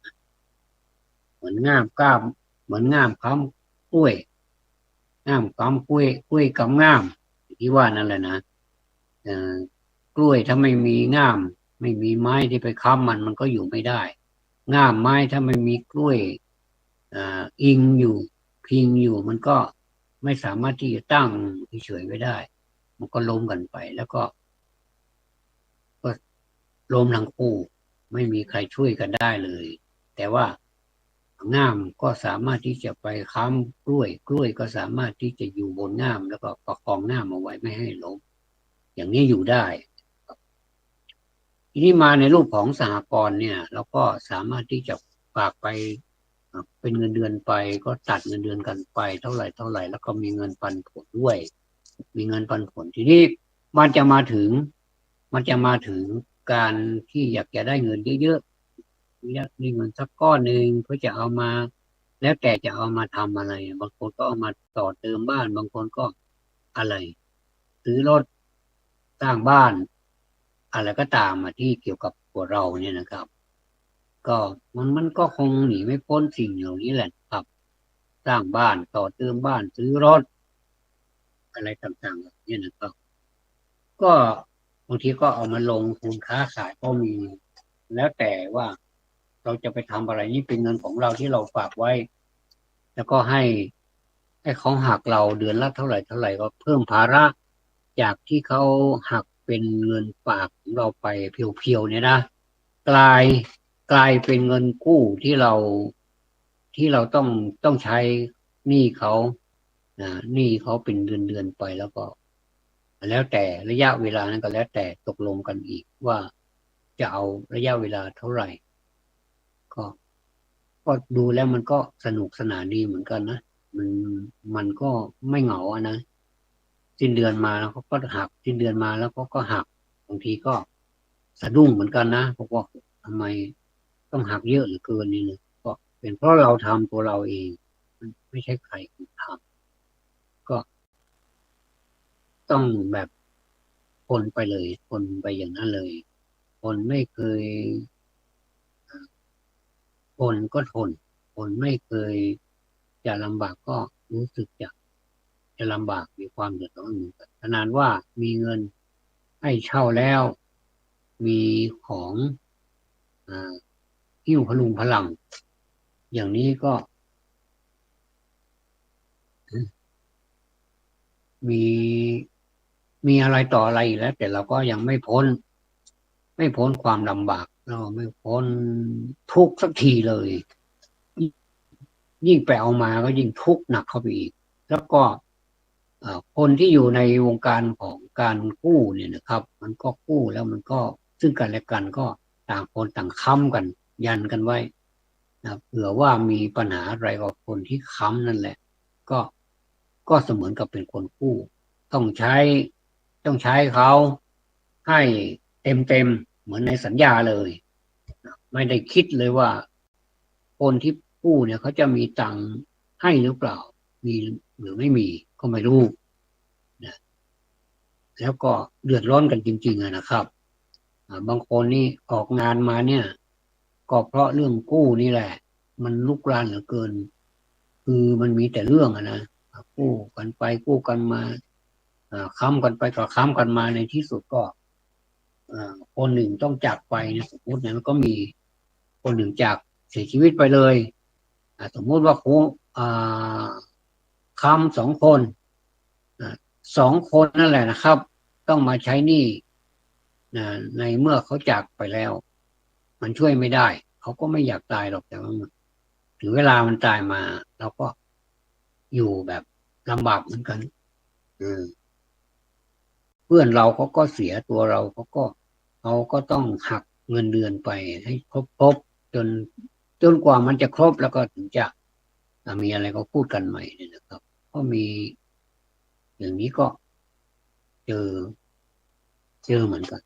เหมือนง่ามกล้ามเหมือนง่ามค้ำกล้วยง่ามค้ำกล้วยกับง่ามที่ว่านั่นแหละนะเอ่อกล้วยถ้าไม่มีง่ามไม่มีไม้ที่ไปค้ำมันก็อยู่ไม่ได้ง่ามไม้ถ้าไม่มีกล้วยอิงอยู่พิงอยู่มันก็ไม่สามารถที่จะตั้งเฉยๆไว้ได้มันก็ล้มกันไปแล้วก็ล้มทั้งคู่ไม่มีใครช่วยกันได้เลยแต่ว่าง่ามก็สามารถที่จะไปค้ำกล้วยก็สามารถที่จะอยู่บนง่ามแล้วก็ประคองง่ามเอาไว้ไม่ให้ล้มอย่างนี้อยู่ได้ ทีนี้มาในรูปของสหกรณ์เนี่ยเราก็สามารถที่จะฝากไปเป็นเงินเดือนไปก็ตัดเงินเดือนกันไปเท่าไหร่เท่าไหร่แล้วก็มีเงินปันผลด้วยมีเงินปันผลทีนี้มันจะมาถึงมันจะมาถึงการที่อยากจะได้เงินเยอะๆอยากได้เงินสักก้อนหนึ่งเพื่อจะเอามาแล้วแต่จะเอามาทำอะไรบางคนก็เอามาต่อเติมบ้านบางคนก็อะไรซื้อรถสร้างบ้านอะไรก็ตามมาที่เกี่ยวกับตัวเราเนี่ยนะครับก็มันก็คงหนีไม่พ้นสิ่งเหล่านี้แหละครับสร้างบ้านต่อเติมบ้านซื้อรถอะไรต่างๆแบบนี้นะครับก็บางทีก็เอามาลงทุนค้าขายก็มีแล้วแต่ว่าเราจะไปทำอะไรนี่เป็นเงินของเราที่เราฝากไว้แล้วก็ให้เขาหักเราเดือนละเท่าไหร่เท่าไหร่ก็เพิ่มภาระจากที่เขาหักเป็นเงินฝากของเราไปเพียวๆเนี่ยนะกลายกลายเป็นเงินกู้ที่เราต้องใช้หนี้เขาหนี้เขาเป็นเดือนไปแล้วก็แล้วแต่ระยะเวลานั้นก็แล้วแต่ตกลงกันอีกว่าจะเอาระยะเวลาเท่าไหร่ก็ก็ดูแล้วมันก็สนุกสนานดีเหมือนกันนะมันมันก็ไม่เหงาอะนะสิ้นเดือนมาแล้วเขาก็หักสิ้นเดือนมาแล้วเขาก็หักบางทีก็สะดุ้งเหมือนกันนะเพราะว่าทำไมต้องหักเยอะเหลือเกินนี่นะก็เป็นเพราะเราทำตัวเราเองมันไม่ใช่ใครอื่นทำก็ต้องแบบทนไปเลยทนไปอย่างนั้นเลยทนไม่เคยทนก็ทนไม่เคยจะลำบากก็รู้สึกจะลำบากมีความเดือดร้อนเหมือนกันขนาดว่ามีเงินให้เช่าแล้วมีของอ่าหิ้วพลุงพลังอย่างนี้ก็มีมีอะไรต่ออะไรอีกแล้วแต่เราก็ยังไม่พ้นความลำบากเราไม่พ้นทุกข์สักทีเลยยิ่งไปเอามาก็ยิ่งทุกข์หนักเข้าไปอีกแล้วก็คนที่อยู่ในวงการของการกู้เนี่ยนะครับมันก็กู้แล้วมันก็ซึ่งกันและกันก็ต่างคนต่างค้ำกันยันกันไว้นะเผื่อว่ามีปัญหาอะไรกับคนที่ค้ำนั่นแหละก็ก็เสมือนกับเป็นคนกู้ต้องใช้ต้องใช้เขาให้เต็มเหมือนในสัญญาเลยไม่ได้คิดเลยว่าคนที่กู้เนี่ยเขาจะมีตังค์ให้หรือเปล่ามีหรือไม่มีก็ไม่รู้นะแล้วก็เดือดร้อนกันจริงๆนะครับบางคนนี่ออกงานมาเนี่ยก็เพราะเรื่องกู้นี่แหละมันลุกรานเหลือเกินคือมันมีแต่เรื่องนะกู้กันไปกู้กันมาค้ำกันไปก็ค้ำกันมาในที่สุดก็คนหนึ่งต้องจากไปนะสมมติเนี่ยมันก็มีคนหนึ่งจากเสียชีวิตไปเลยสมมุติว่าครูอ่าค้ำ2 คนอ่า2 คนนั่นแหละนะครับต้องมาใช้หนี้นะในเมื่อเขาจากไปแล้วมันช่วยไม่ได้เขาก็ไม่อยากตายหรอกแต่ว่าถึงเวลามันตายมาเราก็อยู่แบบลำบากเหมือนกันอืมเพื่อนเราเขาก็เสียตัวเราเขาก็ต้องหักเงินเดือนไปให้ครบจนจนกว่ามันจะครบแล้วก็ถึงจะมีอะไรก็พูดกันใหม่เนี่ยนะครับก็มีอย่างนี้ก็เจอเหมือนกัน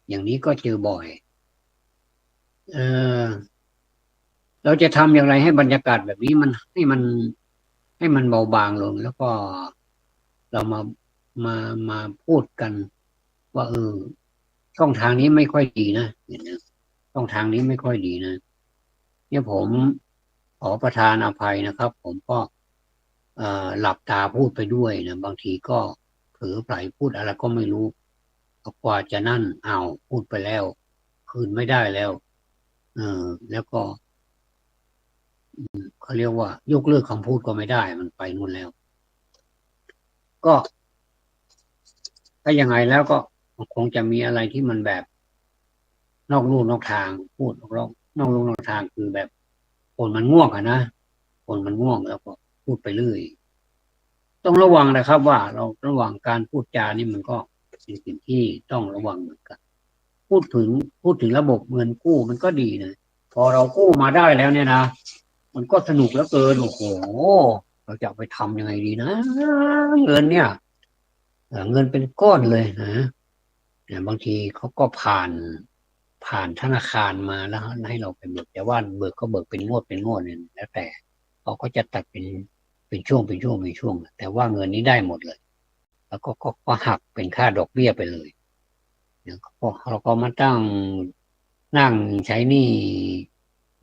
อย่างนี้ก็เจอบ่อยเออเราจะทำอย่างไรให้บรรยากาศแบบนี้มันให้มันเบาบางลงแล้วก็เรามามาพูดกันว่าช่องทางนี้ไม่ค่อยดีนะเนี่ยนะช่องทางนี้ไม่ค่อยดีนะเนี่ยผมขอประทานอภัยนะครับผมก็หลับตาพูดไปด้วยนะบางทีก็เผลอไผลพูดอะไรก็ไม่รู้กว่าจะนั่นเอาพูดไปแล้วคืนไม่ได้แล้วเออแล้วก็เขาเรียกว่ายกเลิกคำพูดก็ไม่ได้มันไปนู่นแล้วก็ถ้ายังไงแล้วก็คงจะมีอะไรที่มันแบบนอกลู่นอกทางพูดนอกลู่นอกทางคือแบบคนมันง่วงอะนะคนมันง่วงแล้วก็พูดไปเรื่อยต้องระวังนะครับว่าเราระวังการพูดจานี่มันก็เป็นสิ่งที่ต้องระวังเหมือนกัน พูดถึงระบบเงินกู้มันก็ดีนะพอเรากู้มาได้แล้วเนี่ยนะมันก็สนุกเหลือเกินโอ้โหเราจะเอาไปทำยังไงดีนะเงินเนี่ยเงินเป็นก้อนเลยนะบางทีเขาก็ผ่านธนาคารมาแล้วให้เราไปเบิกแต่ว่าเบิกก็เบิกเป็นงวดเนี่ยแล้วแต่เขาก็จะตัดเป็นช่วงแต่ว่าเงินนี้ได้หมดเลยแล้วก็หักเป็นค่าดอกเบี้ยไปเลยเนี่ยเราก็มานั่งใช้หนี้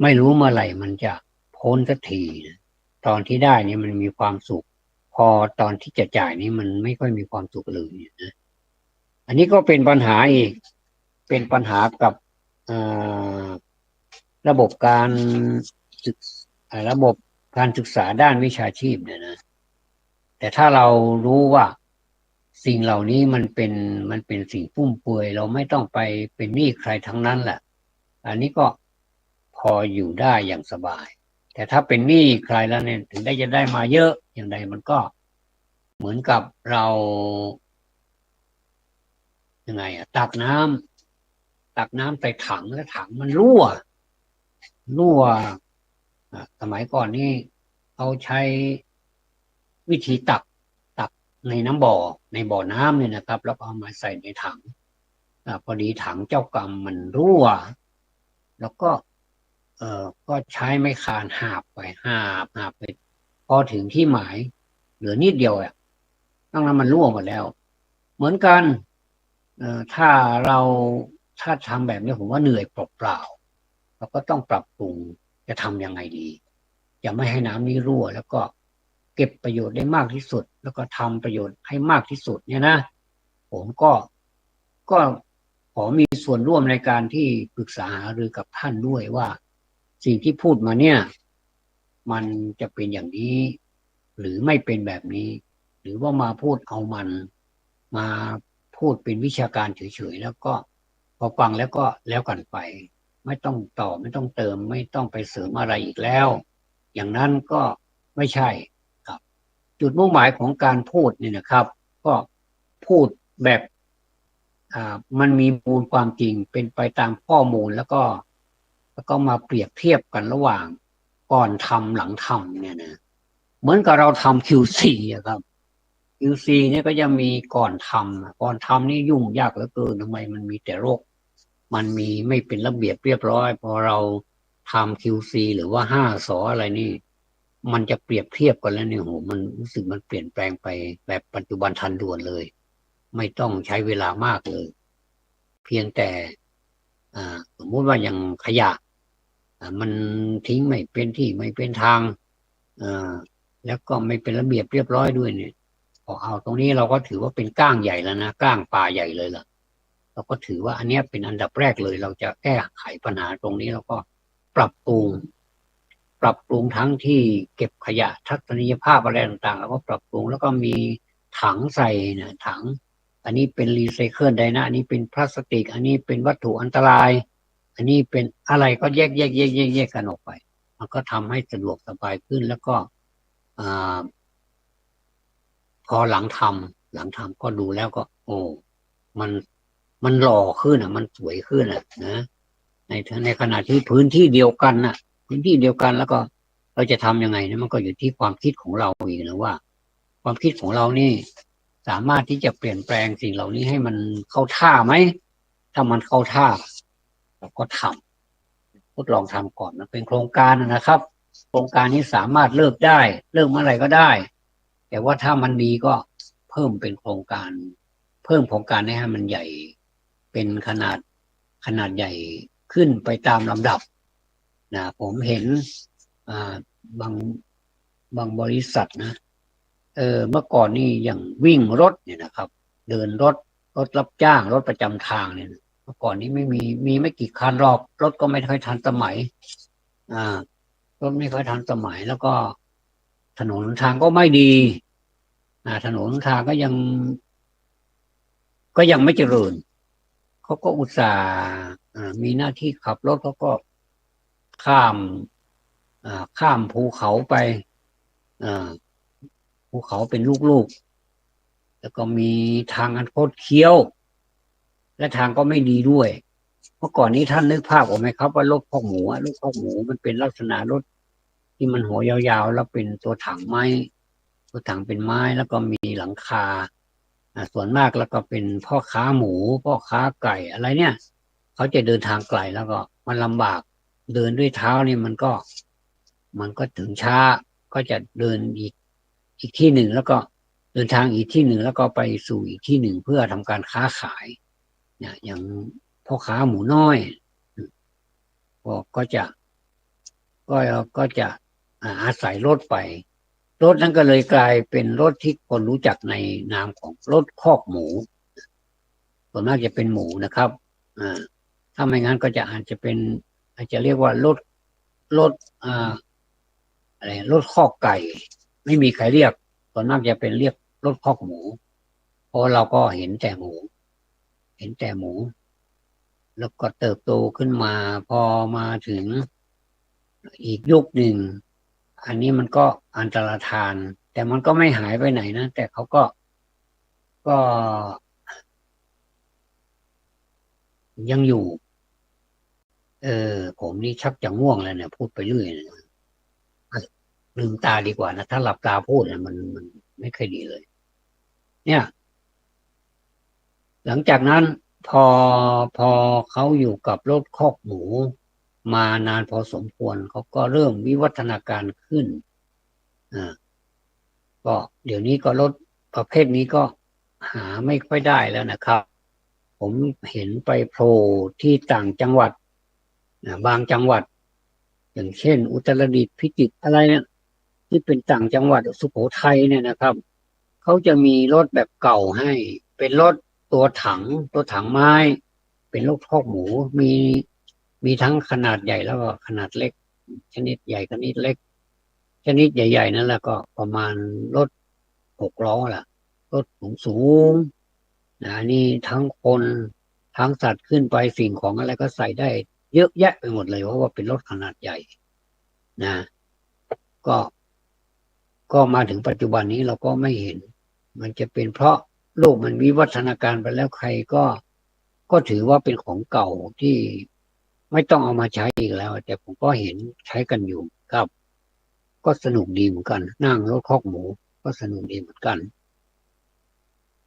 ไม่รู้เมื่อไหร่มันจะพ้นสักทีนะตอนที่ได้นี่มันมีความสุขพอตอนที่จะจ่ายนี่มันไม่ค่อยมีความสุขเลยนะอันนี้ก็เป็นปัญหาอีกเป็นปัญหากับเอ่อระบบการศึกระบบการศึกษาด้านวิชาชีพเนี่ยนะแต่ถ้าเรารู้ว่าสิ่งเหล่านี้มันเป็นสิ่งฟุ่มเฟือยเราไม่ต้องไปเป็นหนี้ใครทั้งนั้นแหละอันนี้ก็พออยู่ได้อย่างสบายแต่ถ้าเป็นหนี้ใครแล้วเนี่ยถึงได้จะได้มาเยอะอย่างใดมันก็เหมือนกับเรายังไงตักน้ำใส่ถังแล้วถังมันรั่วสมัยก่อนนี่เขาใช้วิธีตักในน้ำบ่อในบ่อน้ำเนี่ยนะครับแล้วก็เอามาใส่ในถังพอดีถังเจ้ากรรมมันรั่วแล้วก็ก็ใช้ไม้คานหาบไปพอถึงที่หมายเหลือนิดเดียวอ่ะตั้งนั้นมันรั่วหมดแล้วเหมือนกันถ้าเราถ้าทำแบบนี้ผมว่าเหนื่อยเปล่าๆเราก็ต้องปรับปรุงจะทำยังไงดีจะไม่ให้น้ำนี้รั่วแล้วก็เก็บประโยชน์ได้มากที่สุดแล้วก็ทำประโยชน์ให้มากที่สุดเนี่ยนะผมก็ขอมีส่วนร่วมในการที่ปรึกษาหารือกับท่านด้วยว่าสิ่งที่พูดมาเนี่ยมันจะเป็นอย่างนี้หรือไม่เป็นแบบนี้หรือว่ามาพูดเอามันมาพูดเป็นวิชาการเฉยๆแล้วก็พอฟังแล้วก็แล้วกันไปไม่ต้องต่อไม่ต้องเติมไม่ต้องไปเสริมอะไรอีกแล้วอย่างนั้นก็ไม่ใช่ครับจุดมุ่งหมายของการพูดเนี่ยนะครับก็พูดแบบมันมีมูลความจริงเป็นไปตามข้อมูลแล้วก็มาเปรียบเทียบกันระหว่างก่อนทำหลังทำเนี่ยนะเหมือนกับเราทำ QC อะครับ QC เนี่ยก็จะมีก่อนทำนี่ยุ่งยากเหลือเกินทำไมมันมีแต่โรคมันมีไม่เป็นระเบียบเรียบร้อยพอเราทำ QC หรือว่า5 สอะไรนี่มันจะเปรียบเทียบกันแล้วเนี่ยโหมันรู้สึกมันเปลี่ยนแปลงไปแบบปัจจุบันทันด่วนเลยไม่ต้องใช้เวลามากเลยเพียงแต่สมมุติว่าอย่างขยะมันทิ้งไม่เป็นที่ไม่เป็นทางแล้วก็ไม่เป็นระเบียบเรียบร้อยด้วยเนี่ยพอเอาตรงนี้เราก็ถือว่าเป็นก้างใหญ่แล้วนะก้างป่าใหญ่เลยล่ะเราก็ถือว่าอันนี้เป็นอันดับแรกเลยเราจะแก้ไขปัญหาตรงนี้เราก็ปรับปรุงทั้งที่เก็บขยะทัศนียภาพอะไรต่างๆแล้วก็ปรับปรุงแล้วก็มีถังใส่นะถังอันนี้เป็นรีไซเคิลได้นะอันนี้เป็นพลาสติกอันนี้เป็นวัตถุอันตรายอันนี้เป็นอะไรก็แยกกันออกไปมันก็ทำให้สะดวกสบายขึ้นแล้วก็พอหลังทำก็ดูแล้วก็โอ้มันหล่อขึ้นมันสวยขึ้นนะในขณะที่พื้นที่เดียวกันแล้วก็เราจะทำยังไงนะมันก็อยู่ที่ความคิดของเราอีกนะว่าความคิดของเรานี่สามารถที่จะเปลี่ยนแปลงสิ่งเหล่านี้ให้มันเข้าท่าไหมถ้ามันเข้าท่าเราก็ทดลองทำก่อนมันเป็นโครงการนะครับโครงการนี้สามารถเลิกเมื่อไหร่ก็ได้แต่ว่าถ้ามันดีก็เพิ่มโครงการให้มันใหญ่เป็นขนาดใหญ่ขึ้นไปตามลำดับนะผมเห็นบางบริษัทนะเมื่อก่อนนี่อย่างวิ่งรถเนี่ยนะครับเดินรถรับจ้างรถประจำทางเนี่ยเมื่อก่อนนี้ไม่มีไม่กี่คันหรอกรถก็ไม่ค่อยทันสมัยรถไม่ค่อยทันสมัยแล้วก็ถนนทางก็ไม่ดีถนนทางก็ยังไม่เจริญเขาก็อุตส่าห์มีหน้าที่ขับรถเขาก็ข้ามภูเขาไปภูเขาเป็นลูกๆแล้วก็มีทางอันคดเคี้ยวและทางก็ไม่ดีด้วย เมื่อก่อนนี้ท่านนึกภาพออกไหมครับว่ารถคอกหมูรถคอกหมูมันเป็นลักษณะรถที่มันหัวยาวๆแล้วเป็นตัวถังไม้ตัวถังเป็นไม้แล้วก็มีหลังคาส่วนมากแล้วก็เป็นพ่อค้าหมูพ่อค้าไก่อะไรเนี่ยเขาจะเดินทางไกลแล้วก็มันลำบากเดินด้วยเท้านี่มันก็ถึงช้าก็จะเดินอีกที่หนึ่งแล้วก็เดินทางอีกที่หนึ่งแล้วก็ไปสู่อีกที่หนึ่งเพื่อทำการค้าขายเนี่ยอย่างพ่อค้าหมูน้อยก็จะก็ก็จะอาศัยรถไปรถนั้นก็เลยกลายเป็นรถที่คนรู้จักในนามของรถคอกหมูส่วนมากจะเป็นหมูนะครับถ้าไม่งั้นก็จะอาจจะเป็นอาจจะเรียกว่ารถอะไรรถคอกไก่ไม่มีใครเรียกส่วนมากจะเป็นเรียกรถคอกหมูเพราะเราก็เห็นแต่หมูแล้วก็เติบโตขึ้นมาพอมาถึงอีกยุคหนึ่งอันนี้มันก็อันตรธานแต่มันก็ไม่หายไปไหนนะแต่เขาก็ยังอยู่ผมนี่ชักจะง่วงแล้วเนี่ยพูดไปเรื่อยนะลืมตาดีกว่านะถ้าหลับตาพูดเนี่ยมันไม่เคยดีเลยเนี่ยหลังจากนั้นพอพอเขาอยู่กับรถคอกหมูมานานพอสมควรเขาก็เริ่มวิวัฒนาการขึ้นอ่าก็เดี๋ยวนี้ก็รถประเภทนี้ก็หาไม่ค่อยได้แล้วนะครับผมเห็นไปโผล่ที่ต่างจังหวัดบางจังหวัดอย่างเช่นอุตรดิตถ์พิจิตรอะไรเนี่ยที่เป็นต่างจังหวัดสุโขทัยเนี่ยนะครับเขาจะมีรถแบบเก่าให้เป็นรถตัวถังไม้เป็นรถคอกหมูมีมีทั้งขนาดใหญ่แล้วก็ขนาดเล็กชนิดใหญ่ชนิดเล็กชนิดใหญ่ๆนั่นแหละก็ประมาณรถ6 ล้อล่ะรถสูงนะนี่ทั้งคนทั้งสัตว์ขึ้นไปสิ่งของอะไรก็ใส่ได้เยอะแยะไปหมดเลยเพราะว่าเป็นรถขนาดใหญ่นะก็ก็มาถึงปัจจุบันนี้เราก็ไม่เห็นมันจะเป็นเพราะโลกมันวิวัฒนาการไปแล้วใครก็ถือว่าเป็นของเก่าที่ไม่ต้องเอามาใช้อีกแล้วแต่ผมก็เห็นใช้กันอยู่ครับก็สนุกดีเหมือนกันนั่งรถคอกหมูก็สนุกดีเหมือนกัน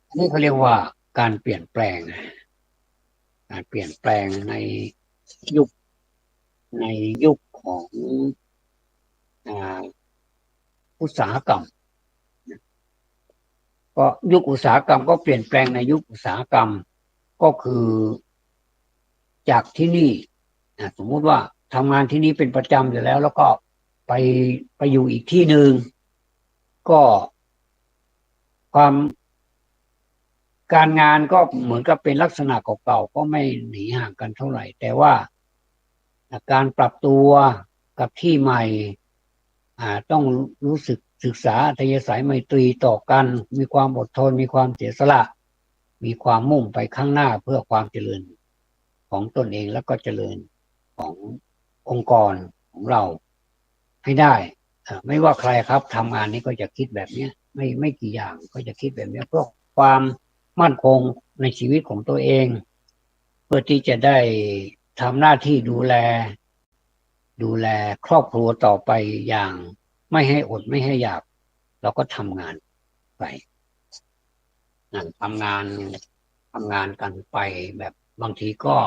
อันนี้เขาเรียกว่าการเปลี่ยนแปลงในยุคในยุคของอ่าอุตสาหกรรมก็ยุคอุตสาหกรรมก็เปลี่ยนแปลงในยุคอุตสาหกรรมก็คือจากที่นี่สมมุติว่าทำงานที่นี่เป็นประจำอยู่แล้วก็ไปไปอยู่อีกที่หนึ่งก็ความการงานก็เหมือนกับเป็นลักษณะเก่าๆก็ไม่หนีห่างกันเท่าไหร่แต่ว่าการปรับตัวกับที่ใหม่ต้องรู้สึกศึกษาอัธยาศัยไมตรีต่อกันมีความอดทนมีความเสียสละมีความมุ่งไปข้างหน้าเพื่อความเจริญของตนเองแล้วก็เจริญขององค์กรของเราให้ได้ไม่ว่าใครครับทำงานนี้ก็จะคิดแบบนี้ไม่กี่อย่างก็จะคิดแบบนี้เพื่อความมั่นคงในชีวิตของตัวเองเพื่อที่จะได้ทำหน้าที่ดูแลครอบครัวต่อไปอย่างไม่ให้อดไม่ให้อยากเราก็ทำงานไปทำงานกันไปแบบบางทีก็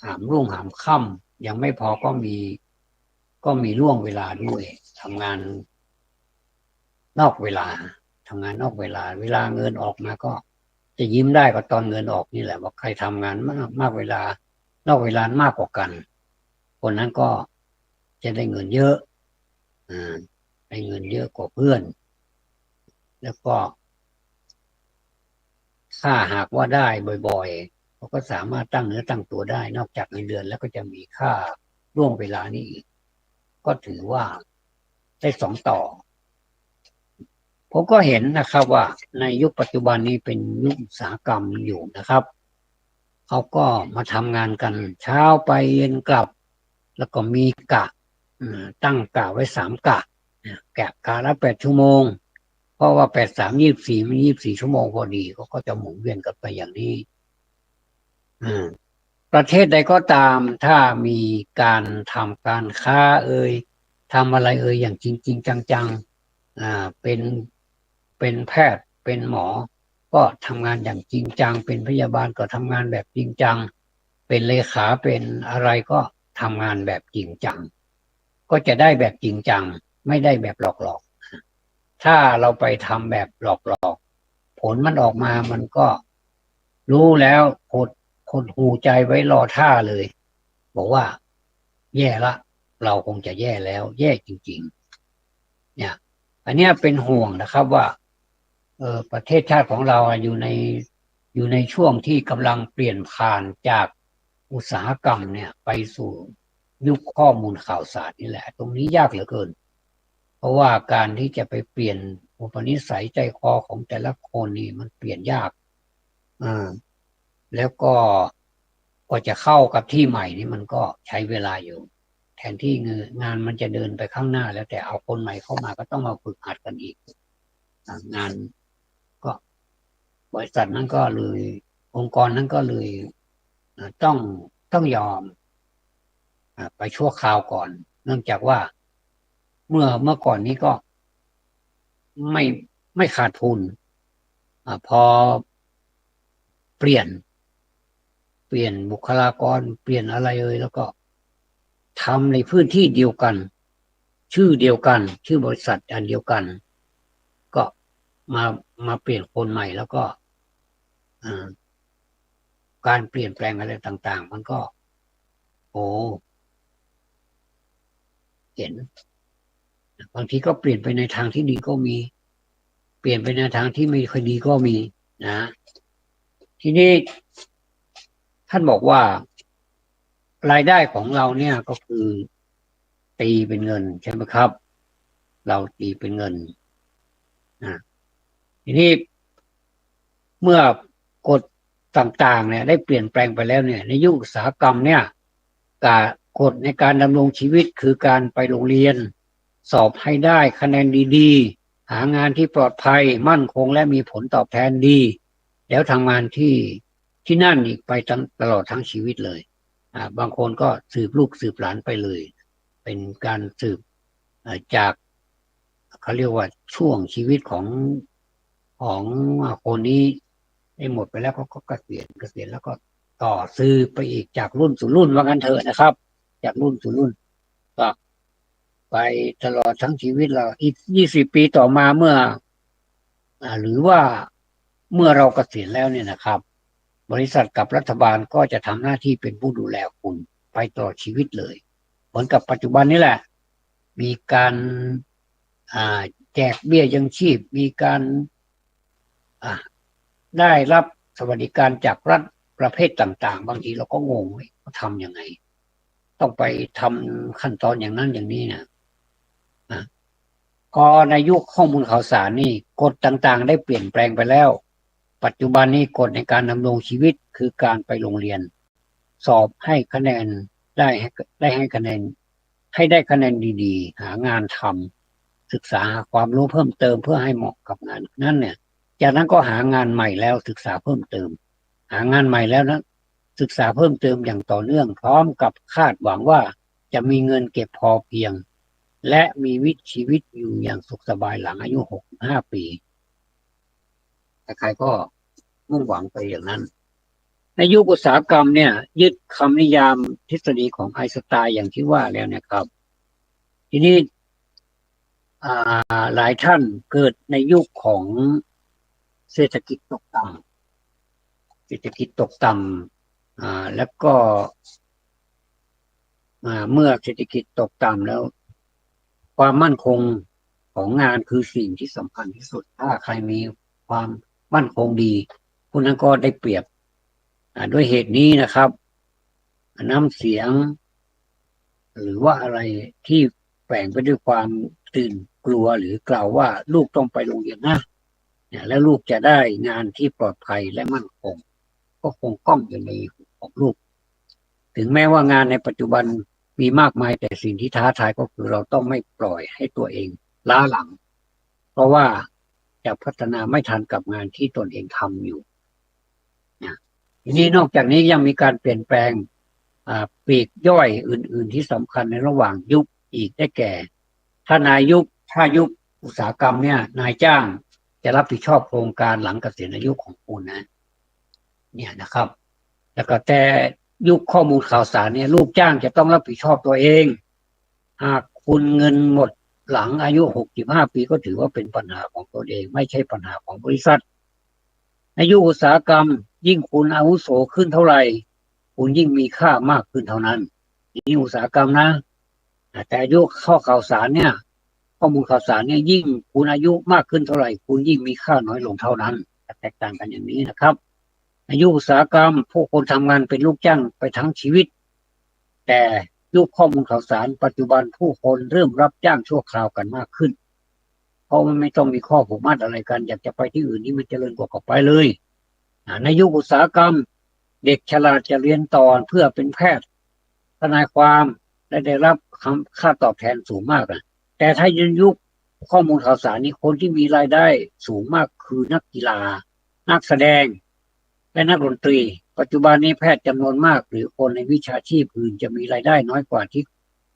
หามรุ่งหามค่ำยังไม่พอก็มีล่วงเวลาด้วยทำงานนอกเวลาเวลาเงินออกมาก็จะยิ้มได้ก็ตอนเงินออกนี่แหละว่าใครทำงานมากเวลานอกเวลามากกว่ากันคนนั้นก็จะได้เงินเยอะได้เงินเยอะกว่าเพื่อนแล้วก็ถ้าหากว่าได้บ่อยๆเขาก็สามารถตั้งเนื้อตั้งตัวได้นอกจากเงินเดือนแล้วก็จะมีค่าร่วมเวลานี้อีกก็ถือว่าได้2 ต่อผมก็เห็นนะครับว่าในยุคปัจจุบันนี้เป็นยุคอุตสาหกรรมอยู่นะครับเขาก็มาทำงานกันเช้าไปเย็นกลับแล้วก็มีกะตั้งกะไว้3 กะกะละ8 ชั่วโมงเพราะว่า8 3 24มัน24 ชั่วโมงพอดีเขาก็จะหมุนเวียนกันไปอย่างนี้ ประเทศใดก็ตามถ้ามีการทำการค้าทำอะไรอย่างจริงๆจังๆเป็นแพทย์เป็นหมอก็ทำงานอย่างจริงจังเป็นพยาบาลก็ทำงานแบบจริงจังเป็นเลขาเป็นอะไรก็ทำงานแบบจริงจังก็จะได้แบบจริงจังไม่ได้แบบหลอกๆถ้าเราไปทำแบบหลอกๆผลมันออกมามันก็รู้แล้วหดหูใจไว้รอท่าเลยบอกว่าแย่ละเราคงจะแย่แล้วแย่จริงๆเนี่ยอันเนี้ยเป็นห่วงนะครับว่าประเทศชาติของเราอยู่ในช่วงที่กำลังเปลี่ยนผ่านจากอุตสาหกรรมเนี่ยไปสู่ยุคข้อมูลข่าวสารนี่แหละตรงนี้ยากเหลือเกินเพราะว่าการที่จะไปเปลี่ยนอุปนิสัยใจคอของแต่ละคนนี่มันเปลี่ยนยากอ่าแล้วก็จะเข้ากับที่ใหม่นี่มันก็ใช้เวลาอยู่แทนที่งานมันจะเดินไปข้างหน้าแล้วแต่เอาคนใหม่เข้ามาก็ต้องมาฝึกหัดกันอีกงานก็บริษัทนั้นก็เลยองค์กรนั้นก็เลยต้องยอมไปชั่วคราวก่อนเนื่องจากว่าเมื่อก่อนนี้ก็ไม่ไม่ขาดทุนพอเปลี่ยนบุคลากรเปลี่ยนอะไรแล้วก็ทำในพื้นที่เดียวกันชื่อเดียวกันชื่อบริษัทอันเดียวกันก็มาเปลี่ยนคนใหม่แล้วก็การเปลี่ยนแปลงอะไรต่างๆมันก็โอ้เห็นบางทีก็เปลี่ยนไปในทางที่ดีก็มีเปลี่ยนไปในทางที่ไม่ค่อยดีก็มีนะทีนี้ท่านบอกว่ารายได้ของเราเนี่ยก็คือตีเป็นเงินใช่ไหมครับเราตีเป็นเงินทีนี้เมื่อกฎต่างๆเนี่ยได้เปลี่ยนแปลงไปแล้วเนี่ยในยุคอุตสาหกรรมเนี่ยกฎในการดำรงชีวิตคือการไปโรงเรียนสอบให้ได้คะแนนดีๆหางานที่ปลอดภัยมั่นคงและมีผลตอบแทนดีแล้วทำงานที่นั่นอีกไปตลอดทั้งชีวิตเลยบางคนก็สืบลูกสืบหลานไปเลยเป็นการสืบจากเขาเรียกว่าช่วงชีวิตของคนนี้ได้หมดไปแล้วก็เกษียณแล้วก็ต่อซื้อไปอีกจากรุ่นสู่รุ่นว่างั้นเถอะนะครับจากรุ่นสู่รุ่นก็ไปตลอดทั้งชีวิตเราอีก20 ปีต่อมาเมื่อหรือว่าเมื่อเราเกษียณแล้วเนี่ยนะครับบริษัทกับรัฐบาลก็จะทำหน้าที่เป็นผู้ดูแลคุณไปตลอดชีวิตเลยเหมือนกับปัจจุบันนี้แหละมีการแจกเบี้ยยังชีพมีการได้รับสวัสดิการจากรัฐประเภทต่างๆบางทีเราก็งงว่าเขาทำยังไงต้องไปทำขั้นตอนอย่างนั้นอย่างนี้นะพอในยุคข้อมูลข่าวสารนี่กฎต่างๆได้เปลี่ยนแปลงไปแล้วปัจจุบันนี้กฎในการดำรงชีวิตคือการไปโรงเรียนสอบให้คะแนนได้ให้คะแนนให้ได้คะแนนดีๆหางานทำศึกษาความรู้เพิ่มเติมเพื่อให้เหมาะกับงานนั้นเนี่ยจากนั้นก็หางานใหม่แล้วศึกษาเพิ่มเติมหางานใหม่แล้วนะศึกษาเพิ่มเติมอย่างต่อเนื่องพร้อมกับคาดหวังว่าจะมีเงินเก็บพอเพียงและมีชีวิตอยู่อย่างสุขสบายหลังอายุ65 ปีใครๆก็มุ่งหวังไปอย่างนั้นในยุคอุตสาหกรรมเนี่ยยึดคำนิยามทฤษฎีของไอน์สไตน์อย่างที่ว่าแล้วเนี่ยครับทีนี้หลายท่านเกิดในยุคของเศรษฐกิจตกต่ำแล้วก็เมื่อเศรษฐกิจตกต่ำแล้วความมั่นคงของงานคือสิ่งที่สำคัญที่สุดถ้าใครมีความมั่นคงดีผู้นั้นก็ได้เปรียบด้วยเหตุนี้นะครับน้ำเสียงหรือว่าอะไรที่แฝงไปด้วยความตื่นกลัวหรือกล่าวว่าลูกต้องไปโรงเรียนนะแล้วลูกจะได้งานที่ปลอดภัยและมั่นคงก็คงก้องอยู่ในหัวของลูกถึงแม้ว่างานในปัจจุบันมีมากมายแต่สิ่งที่ท้าทายก็คือเราต้องไม่ปล่อยให้ตัวเองล้าหลังเพราะว่าจะพัฒนาไม่ทันกับงานที่ตนเองทำอยู่นะ ทีนี้นอกจากนี้ยังมีการเปลี่ยนแปลงปลีกย่อยอื่นๆที่สำคัญในระหว่างยุคอีกได้แก่ถ้ายุคอุตสาหกรรมเนี่ยนายจ้างจะรับผิดชอบโครงการหลังเกษียณอายุของคุณนะเนี่ยนะครับแล้วก็แต่ยุคข้อมูลข่าวสารเนี่ยลูกจ้างจะต้องรับผิดชอบตัวเองหากคุณเงินหมดหลังอายุ65 ปีก็ถือว่าเป็นปัญหาของตัวเองไม่ใช่ปัญหาของบริษัทในยุคอุตสาหกรรมยิ่งคุณอาวุโสขึ้นเท่าไหร่คุณยิ่งมีค่ามากขึ้นเท่านั้นนี่อุตสาหกรรมนะแต่อายุข่าวสารเนี่ยข้อมูลข่าวสารเนี่ยยิ่งคุณอายุมากขึ้นเท่าไหร่คุณยิ่งมีค่าน้อยลงเท่านั้นแตกต่างกันอย่างนี้นะครับในยุคอุตสาหกรรมผู้คนทำงานเป็นลูกจ้างไปทั้งชีวิตแต่ยุคข้อมูลข่าวสารปัจจุบันผู้คนเริ่มรับจ้างชั่วคราวกันมากขึ้นเพราะมันไม่ต้องมีข้อผูกมัดอะไรกันอยากจะไปที่อื่นนี่มันเจริญกว่าก็ไปเลยในยุคอุตสาหกรรมเด็กฉลาดจะเรียนต่อเพื่อเป็นแพทย์ทนายความและได้รับค่าตอบแทนสูงมากนะแต่ถ้ายุคข้อมูลข่าวสารนี้คนที่มีรายได้สูงมากคือนักกีฬานักแสดงและนักดนตรีปัจจุบันนี้แพทย์จำนวนมากหรือคนในวิชาชีพอื่นจะมีรายได้น้อยกว่า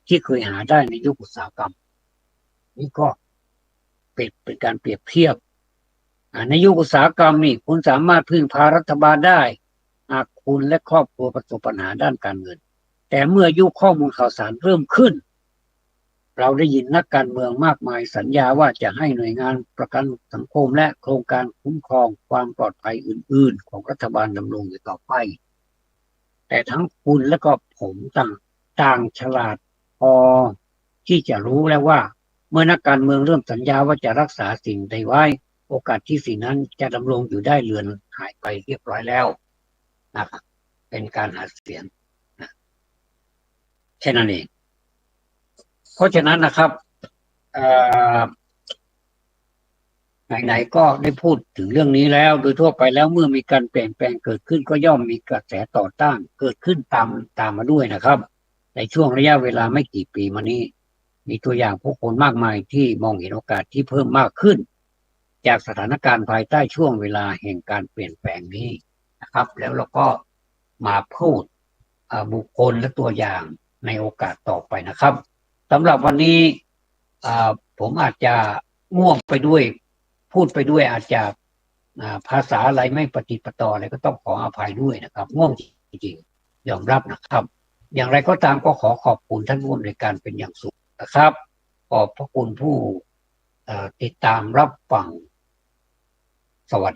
ที่เคยหาได้ในยุคอุตสาหกรรมนี่ก็เป็นการเปรียบเทียบในยุคอุตสาหกรรมนี่คุณสามารถพึ่งพารัฐบาลได้หากคุณและครอบครัวประสบปัญหาด้านการเงินแต่เมื่อยุคข้อมูลข่าวสารเริ่มขึ้นเราได้ยินนักการเมืองมากมายสัญญาว่าจะให้หน่วยงานประกันสังคมและโครงการคุ้มครองความปลอดภัยอื่นๆของรัฐบาลดำรงอยู่ต่อไปแต่ทั้งคุณและก็ผมต่างฉลาดพอที่จะรู้แล้วว่าเมื่อนักการเมืองเริ่มสัญญาว่าจะรักษาสิ่งใดไว้โอกาสที่สิ่งนั้นจะดำรงอยู่ได้เลือนหายไปเรียบร้อยแล้วนะครับเป็นการหาเสียงนะแค่นั้นเองเพราะฉะนั้นนะครับไหนๆก็ได้พูดถึงเรื่องนี้แล้วโดยทั่วไปแล้วเมื่อมีการเปลี่ยนแปลงเกิดขึ้นก็ย่อมมีกระแสต่อต้านเกิดขึ้นตามมาด้วยนะครับในช่วงระยะเวลาไม่กี่ปีมานี้มีตัวอย่างผู้คนมากมายที่มองเห็นโอกาสที่เพิ่มมากขึ้นจากสถานการณ์ภายใต้ช่วงเวลาแห่งการเปลี่ยนแปลงนี้นะครับแล้วเราก็มาพูดบุคคลและตัวอย่างในโอกาสต่อไปนะครับสำหรับวันนี้ผมอาจจะง่วงไปด้วยพูดไปด้วยอาจจะภาษาอะไรไม่ปฏิปต่ออะไรก็ต้องขออภัยด้วยนะครับง่วงจริงๆยอมรับนะครับอย่างไรก็ตามก็ขอบคุณท่านผู้อำนวยการเป็นอย่างสูงนะครับขอบพระคุณผู้ติดตามรับฟังสวัสดี